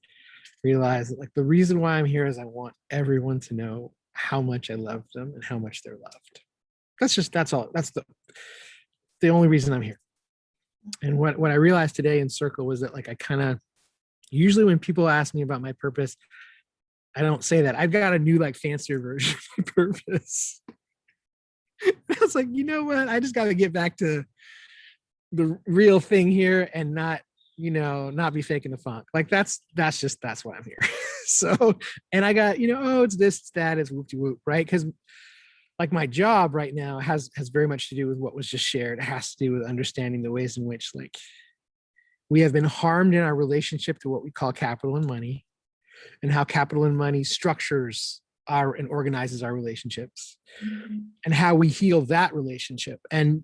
Speaker 5: realized that like the reason why I'm here is I want everyone to know how much I love them and how much they're loved. That's all. That's the only reason I'm here. And what I realized today in Circle was that like I kind of usually when people ask me about my purpose, I don't say that. I've got a new like fancier version of my purpose. I was like, you know what? I just got to get back to the real thing here and not be faking the funk. Like that's why I'm here. So, and I got, it's this, it's that, it's whoop-de-whoop, right? Because like my job right now has very much to do with what was just shared. It has to do with understanding the ways in which like we have been harmed in our relationship to what we call capital and money, and how capital and money structures and organizes our relationships, and how we heal that relationship. And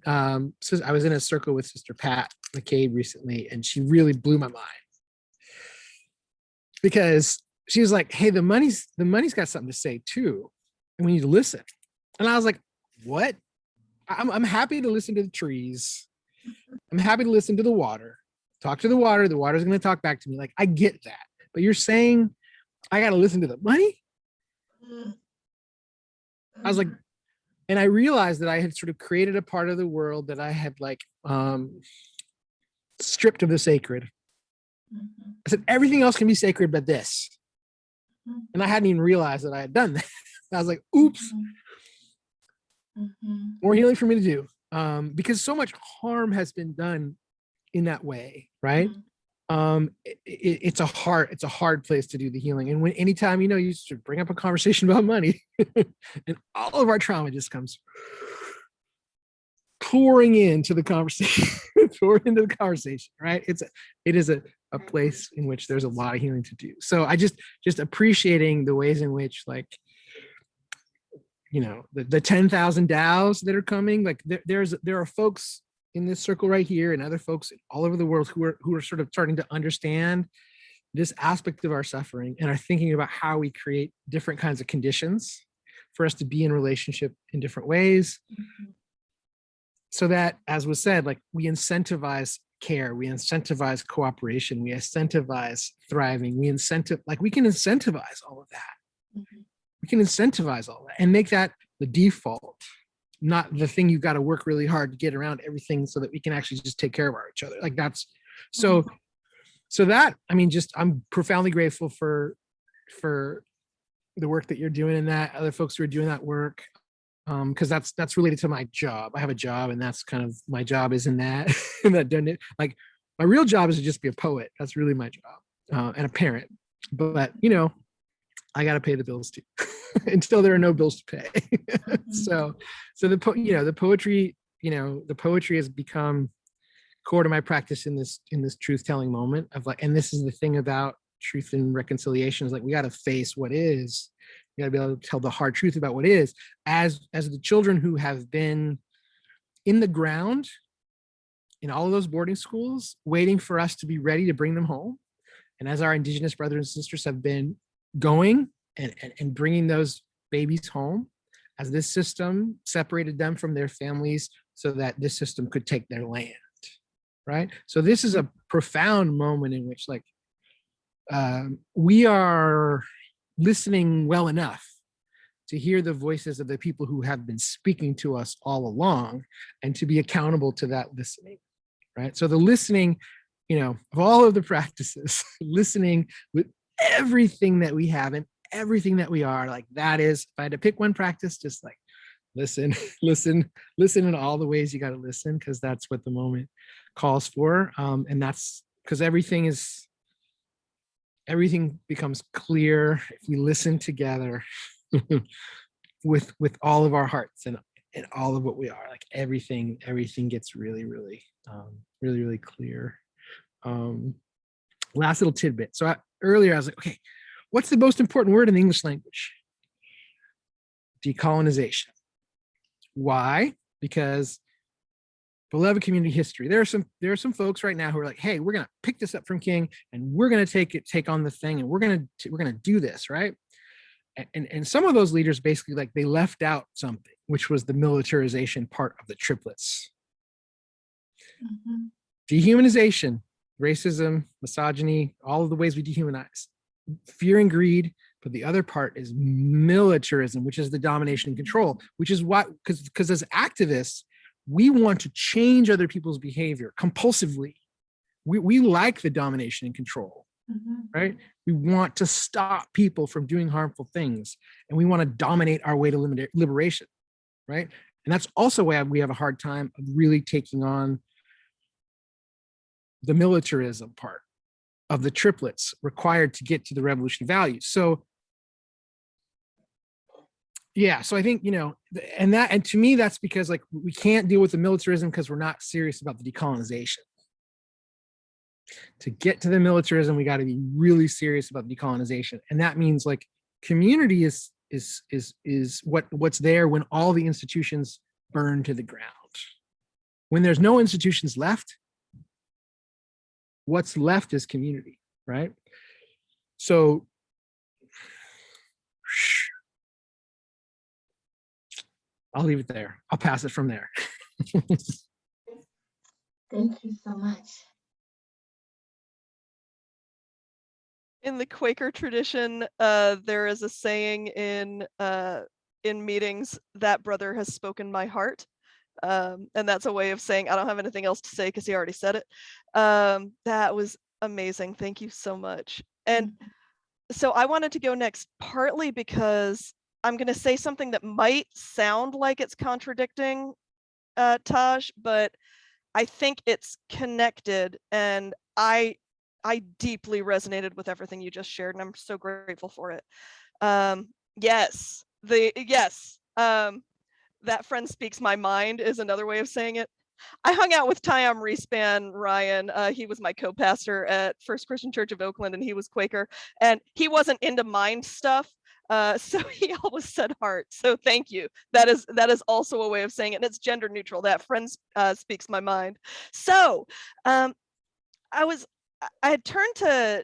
Speaker 5: so I was in a circle with Sister Pat McCabe recently, and she really blew my mind because she was like, hey, the money's got something to say too, and we need to listen. And I was like, what? I'm happy to listen to the trees. I'm happy to listen to the water. Talk to the water. The water's going to talk back to me. Like, I get that. But you're saying I got to listen to the money? I was like, and I realized that I had sort of created a part of the world that I had like stripped of the sacred. I said, everything else can be sacred but this. And I hadn't even realized that I had done that. I was like, oops. More healing for me to do, because so much harm has been done in that way, right? It's a hard place to do the healing. And anytime you should bring up a conversation about money, and all of our trauma just comes pouring into the conversation, right? It is a place in which there's a lot of healing to do. So I just appreciating the ways in which like the 10,000 DAOs that are coming, like there are folks in this circle right here and other folks all over the world who are sort of starting to understand this aspect of our suffering and are thinking about how we create different kinds of conditions for us to be in relationship in different ways. So that, as was said, like we incentivize care, we incentivize cooperation, we incentivize thriving, we can incentivize all of that. We can incentivize all that and make that the default, not the thing you've got to work really hard to get around everything so that we can actually just take care of each other. Like that's so that, I mean, I'm profoundly grateful for the work that you're doing and that other folks who are doing that work. Because that's related to my job. I have a job, and that's kind of my job is in that. Like my real job is to just be a poet. That's really my job, and a parent. But I got to pay the bills too. Until there are no bills to pay. So the poetry, the poetry has become core to my practice in this truth telling moment of like, and this is the thing about truth and reconciliation is like we got to face what is. You got to be able to tell the hard truth about what is. As the children who have been in the ground in all of those boarding schools, waiting for us to be ready to bring them home, and as our Indigenous brothers and sisters have been going and bringing those babies home, as this system separated them from their families so that this system could take their land, right? So this is a profound moment in which like we are listening well enough to hear the voices of the people who have been speaking to us all along and to be accountable to that listening, right? So the listening, of all of the practices, listening with everything that we have and everything that we are, like that is, if I had to pick one practice, just like listen in all the ways you got to listen, because that's what the moment calls for. And that's because everything becomes clear if we listen together with all of our hearts and in all of what we are. Like everything gets really, really, really clear. Last little tidbit. So earlier I was like, okay, what's the most important word in the English language? Decolonization. Why? Because beloved community history. There are some folks right now who are like, hey, we're gonna pick this up from King and we're gonna take on the thing and we're gonna do this, right? And some of those leaders basically, like, they left out something, which was the militarization part of the triplets. Mm-hmm. Dehumanization, racism, misogyny, all of the ways we dehumanize, fear and greed. But the other part is militarism, which is the domination and control, which is why, because as activists, we want to change other people's behavior compulsively. We like the domination and control, right? We want to stop people from doing harmful things, and we want to dominate our way to liberation, right? And that's also why we have a hard time of really taking on the militarism part of the triplets required to get to the revolutionary values. So yeah, so I think, and to me, that's because, like, we can't deal with the militarism because we're not serious about the decolonization. To get to the militarism, we got to be really serious about decolonization. And that means, like, community is what's there when all the institutions burn to the ground. When there's no institutions left, what's left is community, right? So I'll leave it there. I'll pass it from there.
Speaker 1: Thank you so much.
Speaker 2: In the Quaker tradition, there is a saying in meetings, that brother has spoken my heart. And that's a way of saying I don't have anything else to say because he already said it. That was amazing. Thank you so much. And so I wanted to go next, partly because I'm going to say something that might sound like it's contradicting Taj, but I think it's connected, and I deeply resonated with everything you just shared, and I'm so grateful for it. Yes, that friend speaks my mind is another way of saying it. I hung out with Tyam Respan Ryan. He was my co-pastor at First Christian Church of Oakland, and he was Quaker, and he wasn't into mind stuff. So he always said heart. So thank you. That is also a way of saying it, and it's gender neutral. That friend speaks my mind. So I had turned to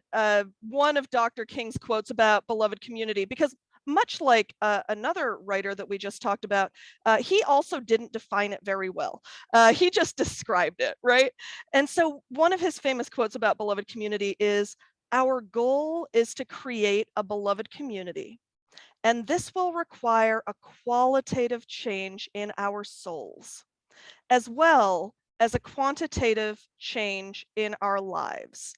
Speaker 2: one of Dr. King's quotes about beloved community, because much like another writer that we just talked about, he also didn't define it very well. He just described it, right? And so one of his famous quotes about beloved community is, "Our goal is to create a beloved community, and this will require a qualitative change in our souls, as well as a quantitative change in our lives."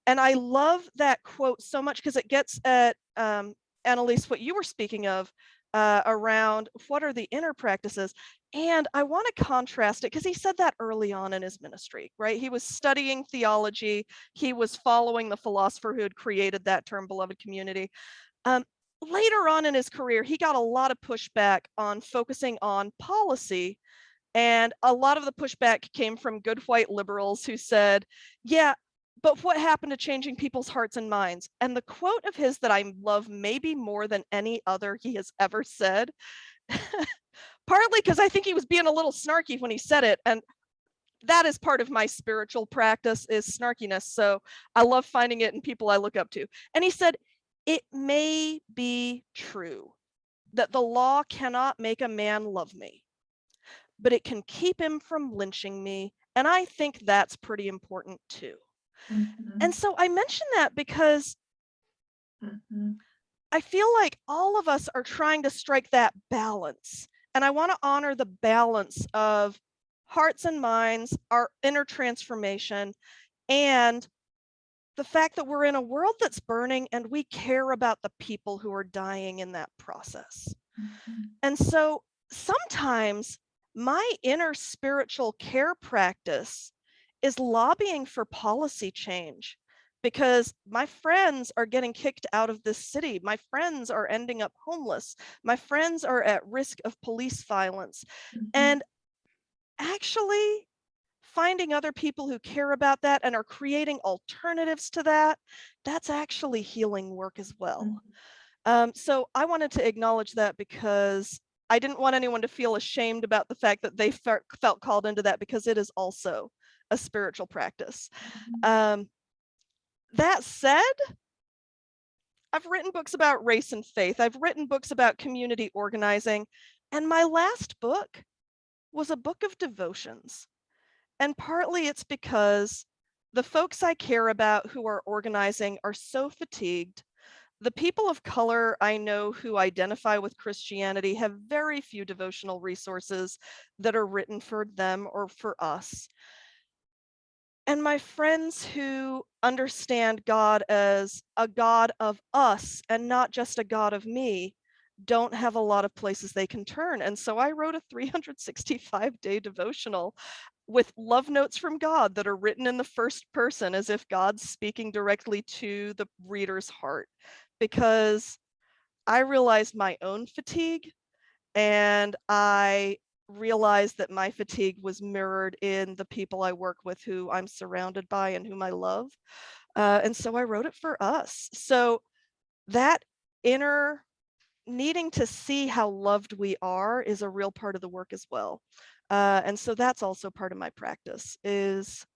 Speaker 2: And I love that quote so much because it gets at Ann-Ellice, what you were speaking of around what are the inner practices. And I want to contrast it because he said that early on in his ministry, right? He was studying theology. He was following the philosopher who had created that term, beloved community. Later on in his career, he got a lot of pushback on focusing on policy. And a lot of the pushback came from good white liberals who said, yeah, but what happened to changing people's hearts and minds? And the quote of his that I love maybe more than any other he has ever said, partly because I think he was being a little snarky when he said it, and that is part of my spiritual practice, is snarkiness. So I love finding it in people I look up to. And he said, "It may be true that the law cannot make a man love me, but it can keep him from lynching me. And I think that's pretty important too." And so I mention that because I feel like all of us are trying to strike that balance. And I want to honor the balance of hearts and minds, our inner transformation, and the fact that we're in a world that's burning and we care about the people who are dying in that process. And so sometimes my inner spiritual care practice is lobbying for policy change, because my friends are getting kicked out of this city. My friends are ending up homeless. My friends are at risk of police violence. And actually finding other people who care about that and are creating alternatives to that, that's actually healing work as well. So I wanted to acknowledge that because I didn't want anyone to feel ashamed about the fact that they felt called into that, because it is also a spiritual practice. That said, I've written books about race and faith. I've written books about community organizing. And my last book was a book of devotions. And partly it's because the folks I care about who are organizing are so fatigued. The people of color I know who identify with Christianity have very few devotional resources that are written for them or for us. And my friends who understand God as a God of us and not just a God of me don't have a lot of places they can turn. And so I wrote a 365-day devotional with love notes from God that are written in the first person, as if God's speaking directly to the reader's heart, because I realized my own fatigue, and I realized that my fatigue was mirrored in the people I work with, who I'm surrounded by and whom I love. And so I wrote it for us. So that inner needing to see how loved we are is a real part of the work as well. And so that's also part of my practice, is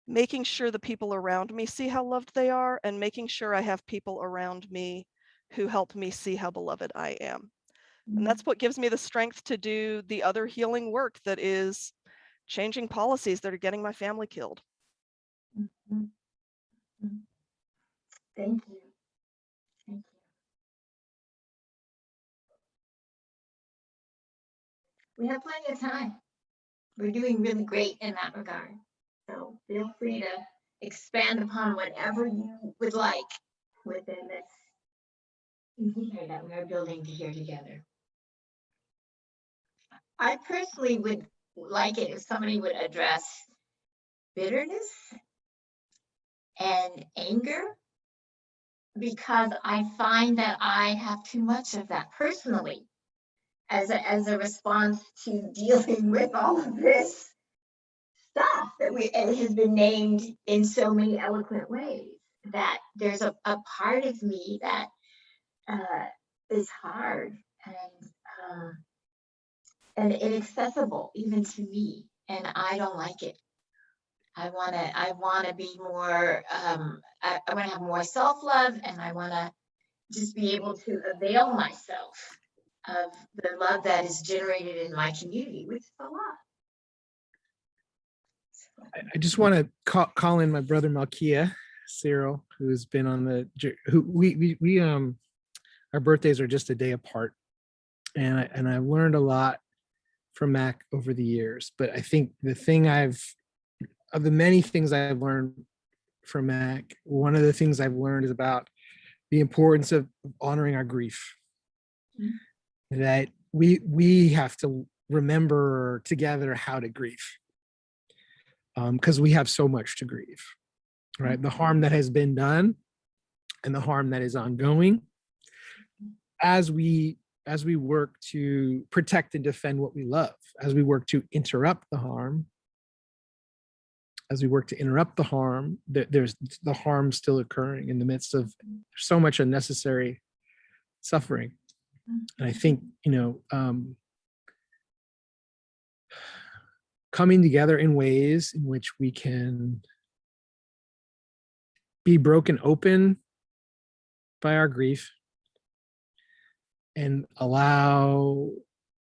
Speaker 2: making sure the people around me see how loved they are, and making sure I have people around me who help me see how beloved I am. And that's what gives me the strength to do the other healing work that is changing policies that are getting my family killed.
Speaker 1: Thank you. Thank you. We have plenty of time. We're doing really great in that regard. So feel free to expand upon whatever you would like within this container that we are building here together. I personally would like it if somebody would address bitterness and anger, because I find that I have too much of that personally as a response to dealing with all of this stuff that it has been named in so many eloquent ways, that there's a part of me that is hard and inaccessible even to me, and I don't like it. I want to be more, I want to have more self-love, and I want to just be able to avail myself of the love that is generated in my community, which is a lot.
Speaker 5: I just want to call in my brother Malkia Cyril, who's been on the, who we our birthdays are just a day apart, and I've learned a lot from Mac over the years. But I think the thing of the many things I've learned from Mac, one of the things I've learned is about the importance of honoring our grief. That we have to remember together how to grieve, because we have so much to grieve, right? The harm that has been done and the harm that is ongoing, as we work to protect and defend what we love, as we work to interrupt the harm, there's the harm still occurring in the midst of so much unnecessary suffering. And I think, coming together in ways in which we can be broken open by our grief and allow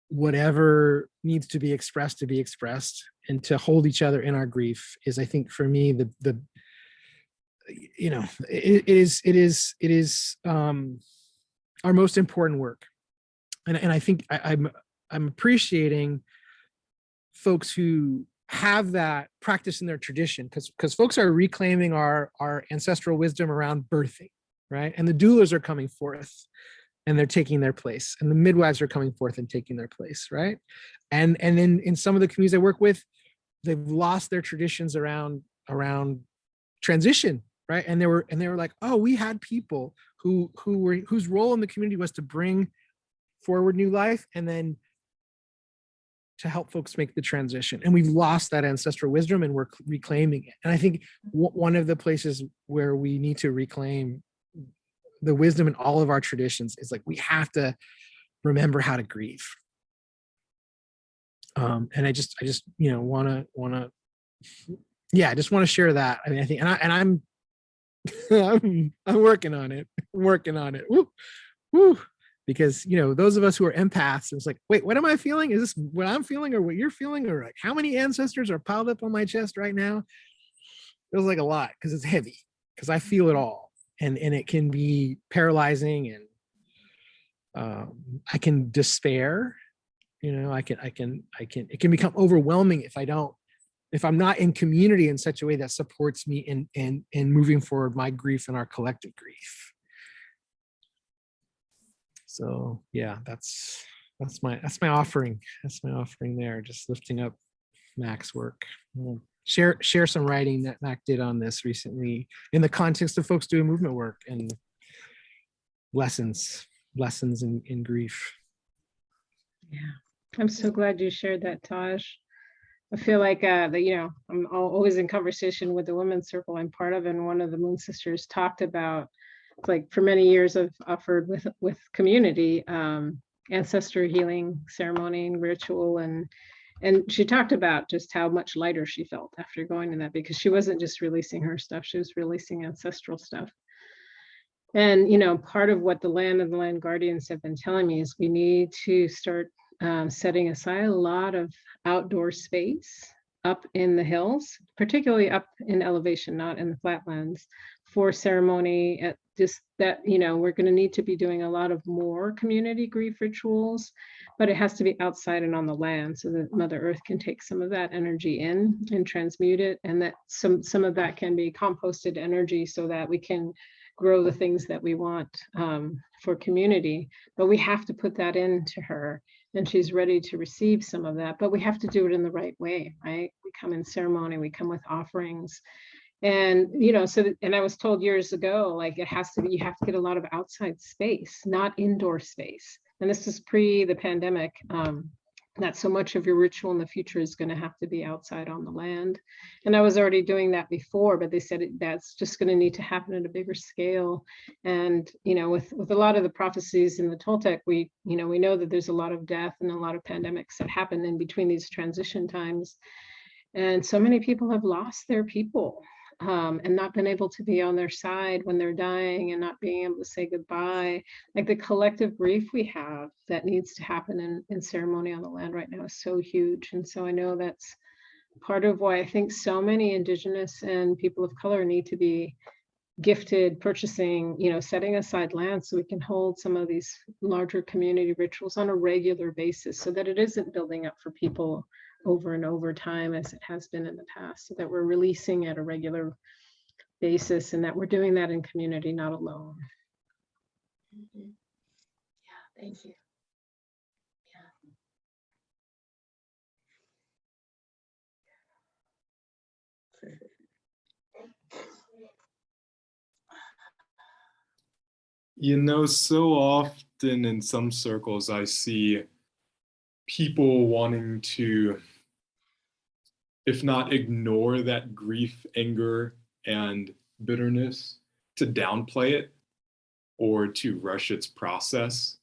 Speaker 5: whatever needs to be expressed, and to hold each other in our grief is, I think, for me, it is our most important work. And I think I'm appreciating folks who have that practice in their tradition, because folks are reclaiming our ancestral wisdom around birthing, right? And the doulas are coming forth and they're taking their place, and the midwives are coming forth and taking their place, right? And then in some of the communities I work with, they've lost their traditions around transition, right? And they were like, oh, we had people whose role in the community was to bring forward new life and then to help folks make the transition. And we've lost that ancestral wisdom and we're reclaiming it. And I think one of the places where we need to reclaim the wisdom in all of our traditions is like, we have to remember how to grieve. And I just, want to, I just want to share that. I mean, I think, and I'm working on it. Woo, woo. Because, those of us who are empaths, it's like, wait, what am I feeling? Is this what I'm feeling or what you're feeling? Or like, how many ancestors are piled up on my chest right now? Feels like a lot because it's heavy, because I feel it all. And it can be paralyzing, and I can despair. It can become overwhelming if I'm not in community in such a way that supports me in moving forward my grief and our collective grief. So yeah, that's my offering. That's my offering there. Just lifting up Mac's work. We'll share some writing that Mac did on this recently in the context of folks doing movement work and lessons in grief.
Speaker 4: Yeah, I'm so glad you shared that, Taj. I feel like I'm always in conversation with the women's circle I'm part of, and one of the Moon Sisters talked about, like, for many years I've offered with community ancestor healing ceremony and ritual, and she talked about just how much lighter she felt after going to that, because she wasn't just releasing her stuff, she was releasing ancestral stuff. And part of what the land and the land guardians have been telling me is we need to start setting aside a lot of outdoor space up in the hills, particularly up in elevation, not in the flatlands, for ceremony. At just that, we're going to need to be doing a lot of more community grief rituals, but it has to be outside and on the land so that Mother Earth can take some of that energy in and transmute it, and that some of that can be composted energy so that we can grow the things that we want for community. But we have to put that into her, and she's ready to receive some of that, but we have to do it in the right way, right? We come in ceremony, we come with offerings. And, and I was told years ago, like, you have to get a lot of outside space, not indoor space. And this is pre the pandemic, that so much of your ritual in the future is going to have to be outside on the land. And I was already doing that before, but they said that's just going to need to happen at a bigger scale. And, with a lot of the prophecies in the Toltec, we know that there's a lot of death and a lot of pandemics that happen in between these transition times. And so many people have lost their people. And not been able to be on their side when they're dying, and not being able to say goodbye. Like, the collective grief we have that needs to happen in ceremony on the land right now is so huge. And so I know that's part of why I think so many Indigenous and people of color need to be gifted purchasing, setting aside land so we can hold some of these larger community rituals on a regular basis, so that it isn't building up for people over and over time as it has been in the past, so that we're releasing at a regular basis, and that we're doing that in community, not alone.
Speaker 1: Mm-hmm. Yeah, thank you.
Speaker 3: So often in some circles, I see people wanting to, if not ignore that grief, anger, and bitterness, to downplay it or to rush its process.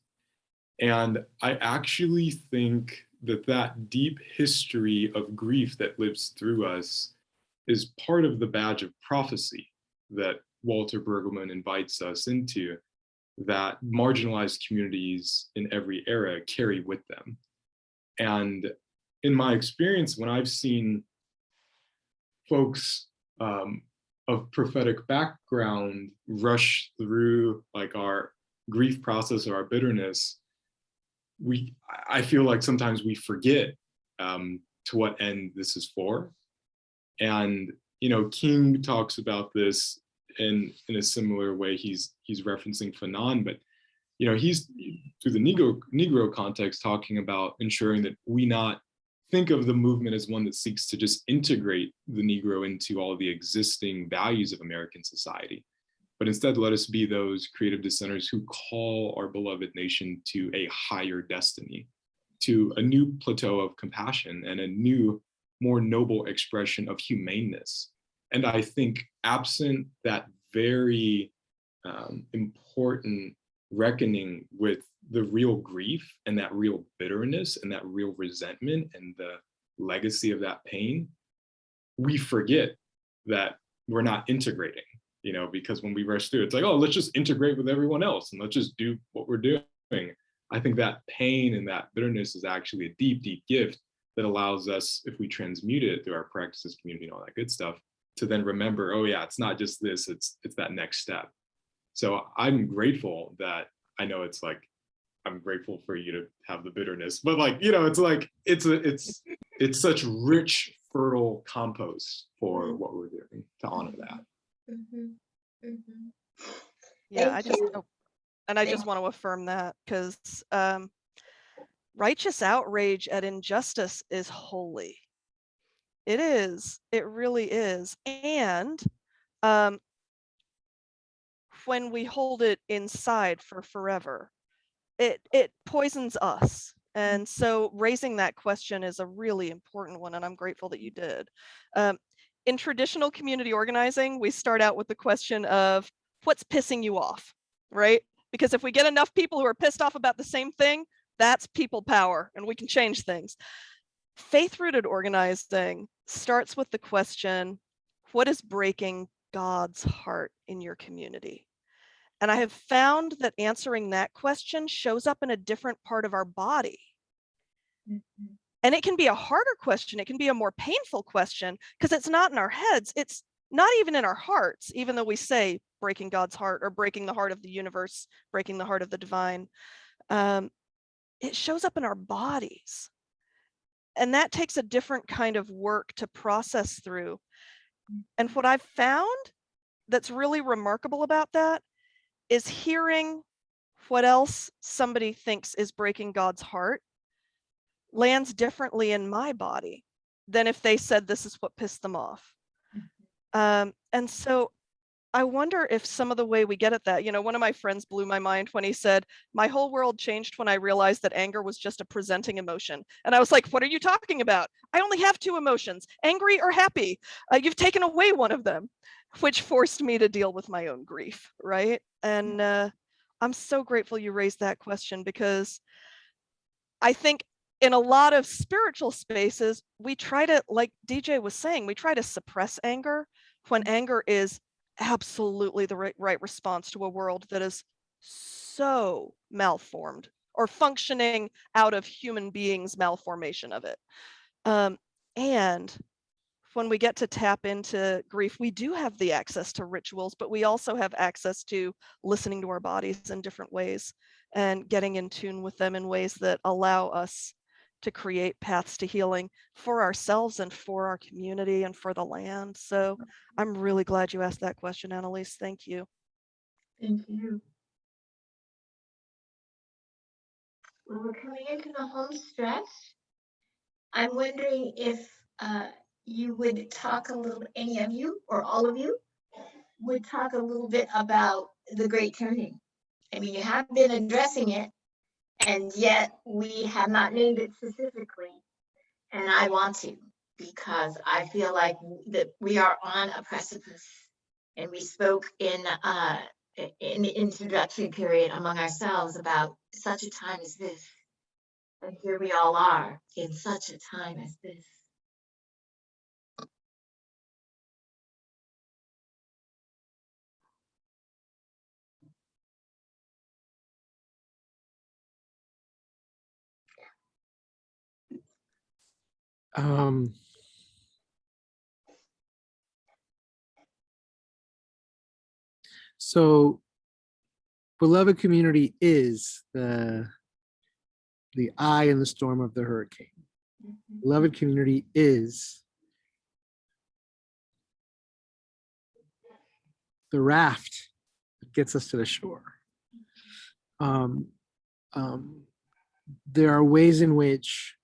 Speaker 3: And I actually think that deep history of grief that lives through us is part of the badge of prophecy that Walter Brueggemann invites us into, that marginalized communities in every era carry with them. And in my experience, when I've seen folks of prophetic background rush through, like, our grief process or our bitterness, I feel like sometimes we forget to what end this is for. And King talks about this in a similar way. He's referencing Fanon, but he's, through the Negro context, talking about ensuring that we not think of the movement as one that seeks to just integrate the Negro into all the existing values of American society. But instead, let us be those creative dissenters who call our beloved nation to a higher destiny, to a new plateau of compassion and a new, more noble expression of humaneness. And I think absent that very important reckoning with the real grief and that real bitterness and that real resentment and the legacy of that pain, we forget that we're not integrating, because when we rush through, it's like, oh, let's just integrate with everyone else and let's just do what we're doing. I think that pain and that bitterness is actually a deep, deep gift that allows us, if we transmute it through our practices, community, and all that good stuff, to then remember, oh yeah, it's not just this, it's that next step. So I'm grateful that I know it's like, I'm grateful for you to have the bitterness, but like, it's like, it's such rich, fertile compost for what we're doing to honor that.
Speaker 2: Yeah,
Speaker 1: Thank you.
Speaker 2: I just want to affirm that, because righteous outrage at injustice is holy. It is. It really is. And when we hold it inside for forever, it poisons us. And so raising that question is a really important one, and I'm grateful that you did. In traditional community organizing, we start out with the question of what's pissing you off, right? Because if we get enough people who are pissed off about the same thing, that's people power, and we can change things. Faith-rooted organizing starts with the question, what is breaking God's heart in your community? And I have found that answering that question shows up in a different part of our body. And it can be a harder question. It can be a more painful question because it's not in our heads. It's not even in our hearts, even though we say breaking God's heart or breaking the heart of the universe, breaking the heart of the divine. It shows up in our bodies. And that takes a different kind of work to process through. And what I've found that's really remarkable about that is hearing what else somebody thinks is breaking God's heart lands differently in my body than if they said this is what pissed them off. And so I wonder if some of the way we get at that, one of my friends blew my mind when he said, my whole world changed when I realized that anger was just a presenting emotion. And I was like, what are you talking about? I only have two emotions, angry or happy. You've taken away one of them, which forced me to deal with my own grief, right? And I'm so grateful you raised that question, because I think in a lot of spiritual spaces, we try to, like DJ was saying, we try to suppress anger when anger is absolutely the right response to a world that is so malformed or functioning out of human beings' malformation of it. And when we get to tap into grief, we do have the access to rituals, but we also have access to listening to our bodies in different ways and getting in tune with them in ways that allow us to create paths to healing for ourselves and for our community and for the land. So I'm really glad you asked that question, Ann-Ellice. Thank you.
Speaker 1: Thank you. Well, we're coming into the home stretch. I'm wondering if you would talk a little, any of you or all of you would talk a little bit about the Great Turning. I mean, you have been addressing it, and yet we have not named it specifically. And I want to, because I feel like that we are on a precipice. And we spoke in the introductory period among ourselves about such a time as this. And here we all are in such a time as this.
Speaker 5: So beloved community is the eye in the storm of the hurricane. Beloved community is the raft that gets us to the shore. There are ways in which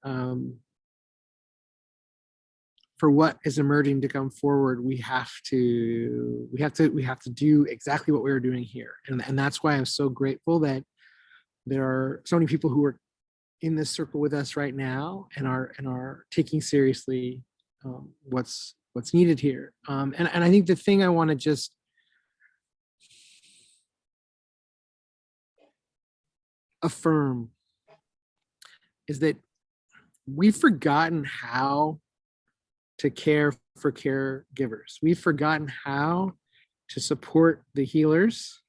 Speaker 5: for what is emerging to come forward, we have to do exactly what we were doing here. And that's why I'm so grateful that there are so many people who are in this circle with us right now and are taking seriously what's needed here. And I think the thing I want to just affirm is that we've forgotten how to care for caregivers. We've forgotten how to support the healers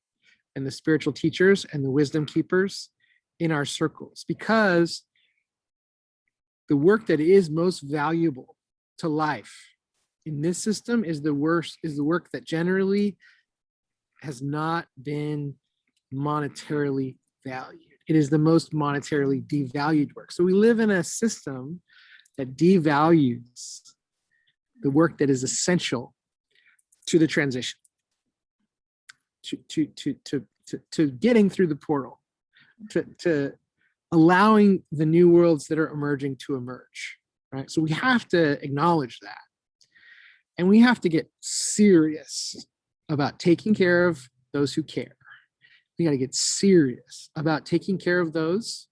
Speaker 5: and the spiritual teachers and the wisdom keepers in our circles, because the work that is most valuable to life in this system is the work that generally has not been monetarily valued. It is the most monetarily devalued work. So we live in a system that devalues the work that is essential to the transition, to getting through the portal, to allowing the new worlds that are emerging to emerge, right? So we have to acknowledge that. And we have to get serious about taking care of those who care. We got to get serious about taking care of those,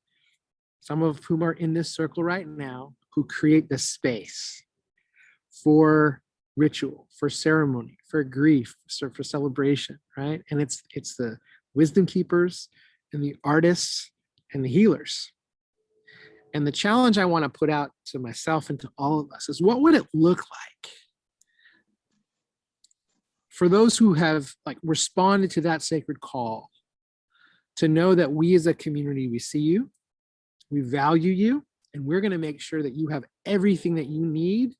Speaker 5: some of whom are in this circle right now, who create the space for ritual, for ceremony, for grief, for celebration, right? And it's the wisdom keepers and the artists and the healers. And the challenge I want to put out to myself and to all of us is, what would it look like for those who have responded to that sacred call, to know that we as a community, we see you, we value you, and we're going to make sure that you have everything that you need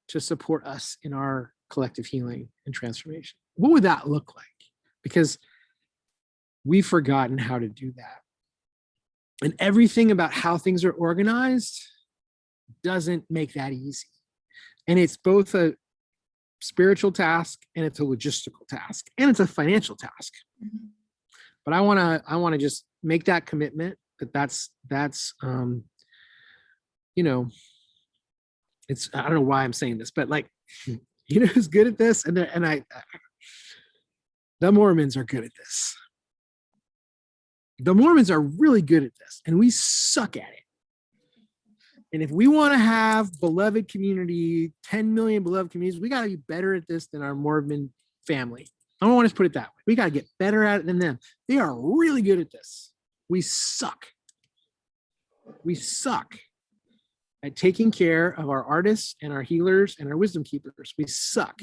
Speaker 5: to support us in our collective healing and transformation? What would that look like? Because we've forgotten how to do that. And everything about how things are organized doesn't make that easy. And it's both a spiritual task and it's a logistical task and it's a financial task. Mm-hmm. But I want to just make that commitment that's it's, I don't know why I'm saying this, but who's good at this? The Mormons are good at this. The Mormons are really good at this, and we suck at it. And if we want to have beloved community, 10 million beloved communities, we got to be better at this than our Mormon family. I don't want to put it that way. We got to get better at it than them. They are really good at this. We suck. We suck at taking care of our artists and our healers and our wisdom keepers. We suck.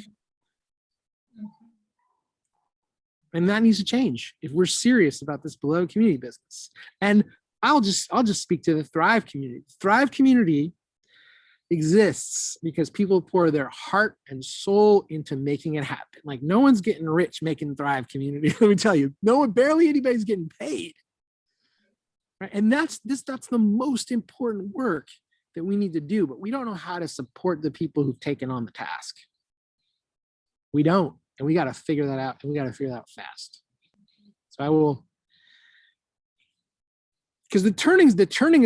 Speaker 5: And that needs to change if we're serious about this beloved community business. And I'll just speak to the Thrive community. Thrive community exists because people pour their heart and soul into making it happen. No one's getting rich making Thrive community. Let me tell you, barely anybody's getting paid. Right? And that's the most important work that we need to do, but we don't know how to support the people who've taken on the task. We don't, and we got to figure that out, and we got to figure that out fast. So I will, because the turning is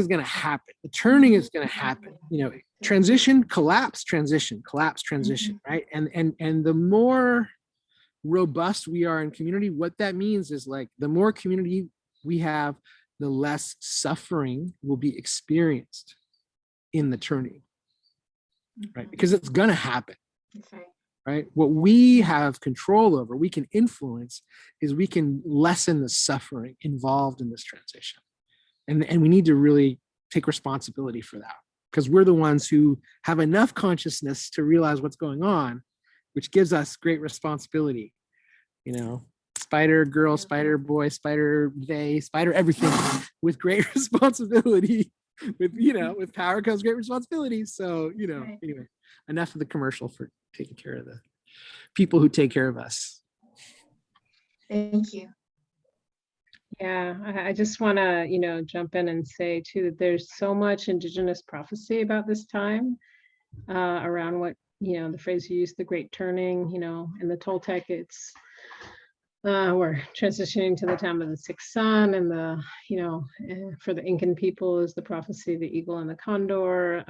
Speaker 5: going to happen. The turning is going to happen. Transition, collapse, transition, right? And the more robust we are in community, what that means is the more community we have, the less suffering will be experienced in the turning, right? Because it's going to happen. Okay. Right? What we have control over, we can influence, is we can lessen the suffering involved in this transition. And we need to really take responsibility for that, because we're the ones who have enough consciousness to realize what's going on, which gives us great responsibility. Spider girl, spider boy, spider they, spider everything, with great responsibility. With power comes great responsibility. So, anyway, enough of the commercial for taking care of the people who take care of us.
Speaker 1: Thank you.
Speaker 4: Yeah, I just want to, jump in and say too, that there's so much Indigenous prophecy about this time around what, the phrase you used, the great turning, in the Toltec, it's we're transitioning to the time of the sixth sun, and for the Incan people is the prophecy, the eagle and the condor.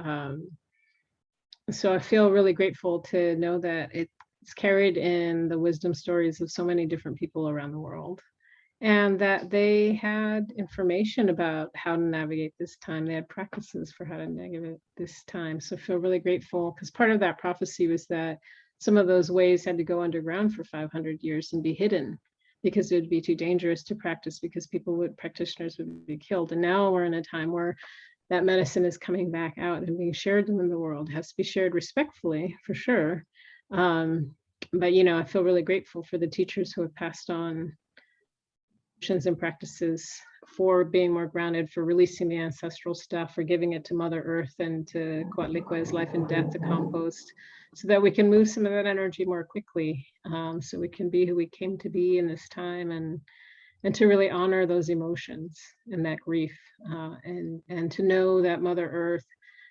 Speaker 4: So I feel really grateful to know that it's carried in the wisdom stories of so many different people around the world, and that they had information about how to navigate this time. They had practices for how to navigate this time. So I feel really grateful, because part of that prophecy was that some of those ways had to go underground for 500 years and be hidden, because it would be too dangerous to practice, because practitioners would be killed. And now we're in a time where that medicine is coming back out and being shared in the world. It has to be shared respectfully, for sure. But, you know, I feel really grateful for the teachers who have passed on and practices, for being more grounded, for releasing the ancestral stuff, for giving it to Mother Earth and to Coatlico's life and death, to compost, so that we can move some of that energy more quickly, so we can be who we came to be in this time, and to really honor those emotions and that grief, and to know that Mother Earth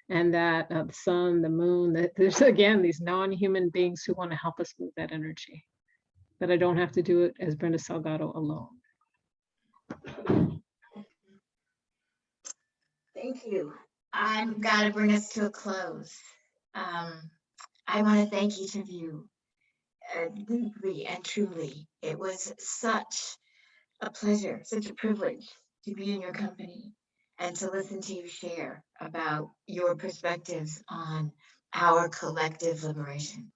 Speaker 4: and that the sun, the moon, that there's, again, these non-human beings who want to help us move that energy, that I don't have to do it as Brenda Salgado alone.
Speaker 1: Thank you. I've got to bring us to a close. I want to thank each of you deeply and truly. It was such a pleasure, such a privilege to be in your company and to listen to you share about your perspectives on our collective liberation.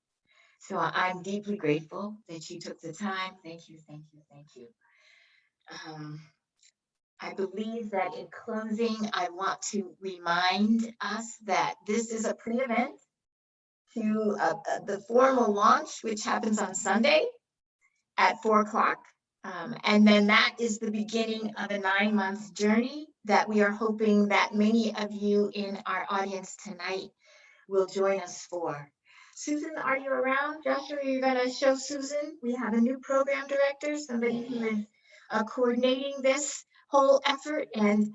Speaker 1: So I'm deeply grateful that you took the time. Thank you, thank you, thank you. I believe that in closing, I want to remind us that this is a pre-event to the formal launch, which happens on Sunday at 4 o'clock. And then that is the beginning of a 9-month journey that we are hoping that many of you in our audience tonight will join us for. Susan, are you around? Joshua, are you going to show Susan? We have a new program director, somebody who is coordinating this whole effort. And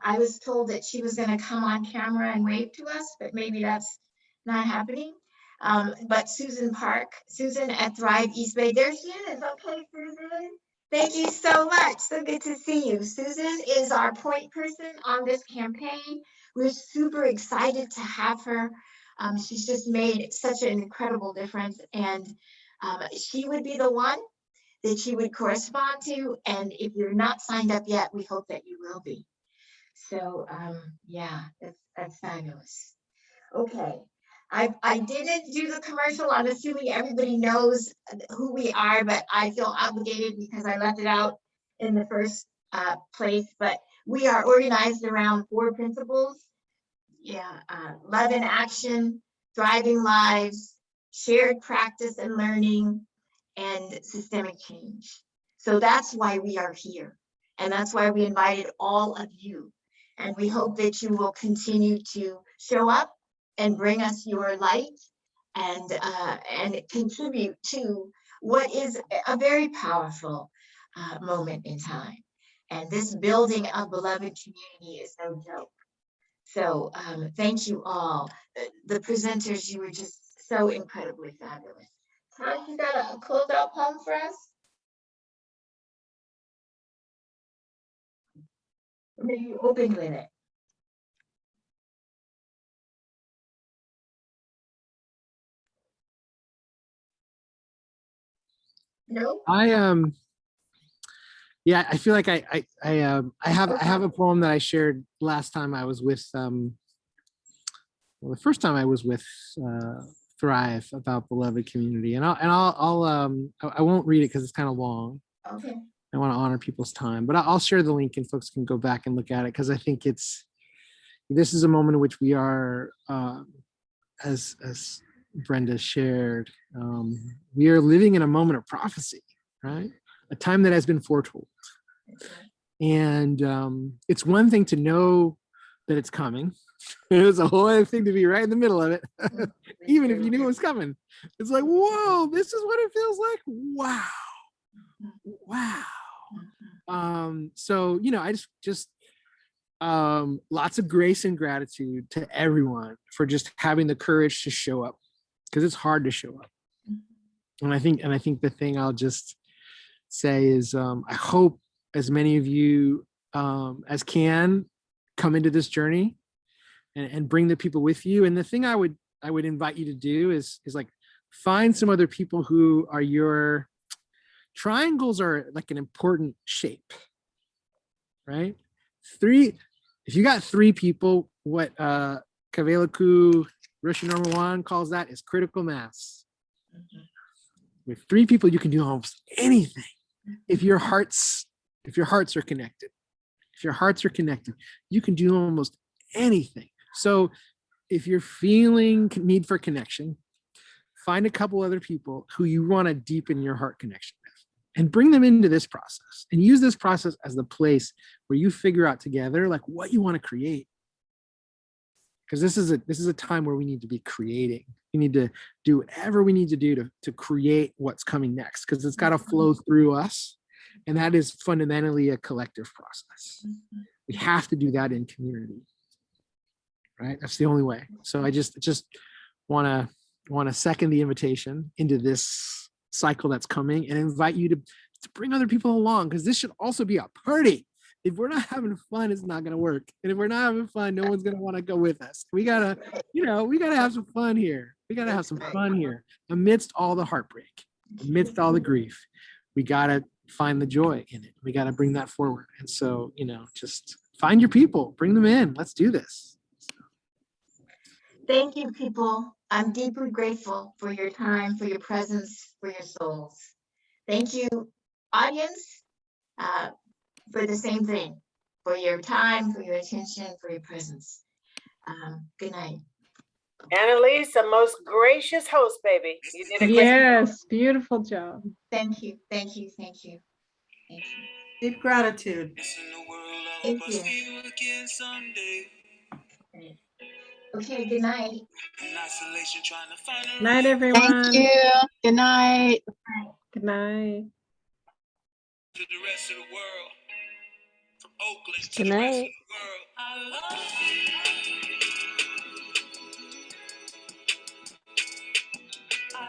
Speaker 1: I was told that she was going to come on camera and wave to us, but maybe that's not happening. But Susan at Thrive East Bay, there she is. Okay, Susan. Thank you so much. So good to see you. Susan is our point person on this campaign. We're super excited to have her. She's just made such an incredible difference, and she would be the one that you would correspond to. And if you're not signed up yet, we hope that you will be. So yeah, that's fabulous. Okay. I didn't do the commercial. I'm assuming everybody knows who we are, but I feel obligated because I left it out in the first place. But we are organized around 4 principles. Yeah, love in action, thriving lives, shared practice and learning, and systemic change. So that's why we are here. And that's why we invited all of you. And we hope that you will continue to show up and bring us your light and contribute to what is a very powerful moment in time. And this building of beloved community is no joke. So thank you all. The presenters, you were just so incredibly fabulous. Taj, you got a closeout poem for us? Or maybe you open with it. No?
Speaker 5: Yeah, I feel like I have a poem that I shared last time I was with well, the first time I was with Thrive about beloved community, and I won't read it because it's kind of long.
Speaker 1: Okay.
Speaker 5: I want to honor people's time, but I'll share the link and folks can go back and look at it, because I think this is a moment in which we are, as Brenda shared, we are living in a moment of prophecy, right? A time that has been foretold. And it's one thing to know that it's coming. It's a whole other thing to be right in the middle of it. Even if you knew it was coming. It's like, whoa, this is what it feels like. Wow. So, you know, I just lots of grace and gratitude to everyone for just having the courage to show up, because it's hard to show up. And I think the thing I'll just say is I hope as many of you as can come into this journey and bring the people with you. And the thing I would I would invite you to do is like find some other people who are your triangles are like an important shape, right? If you got 3 people, what Kavelaku Roshi Norma Juan calls that is critical mass. With 3 people, you can do almost anything. If your hearts are connected, you can do almost anything. So if you're feeling need for connection, find a couple other people who you want to deepen your heart connection with and bring them into this process and use this process as the place where you figure out together like what you want to create. Because this is a time where we need to be creating. We need to do whatever we need to do to create what's coming next, because it's got to flow through us. And that is fundamentally a collective process. We have to do that in community, right? That's the only way. So I just want to second the invitation into this cycle that's coming and invite you to bring other people along, because this should also be a party. If we're not having fun, it's not going to work. And if we're not having fun, no one's going to want to go with us. We got to have some fun here. We got to have some fun here amidst all the heartbreak, amidst all the grief. We got to find the joy in it. We got to bring that forward. And so, just find your people, bring them in. Let's do this.
Speaker 1: Thank you, people. I'm deeply grateful for your time, for your presence, for your souls. Thank you, audience, for the same thing, for your time, for your attention, for your presence. Good night.
Speaker 6: Ann-Ellice, a most gracious host, baby. You did a great
Speaker 4: Yes, beautiful job.
Speaker 1: Thank you, thank you, thank you, thank you.
Speaker 7: Deep gratitude.
Speaker 1: Thank you. Okay, good night.
Speaker 4: Night, everyone.
Speaker 8: Thank you. Good night.
Speaker 4: Good night.
Speaker 9: To the rest of the world, from Oakland to
Speaker 2: Good
Speaker 9: the rest
Speaker 2: night.
Speaker 9: of the world. I love you.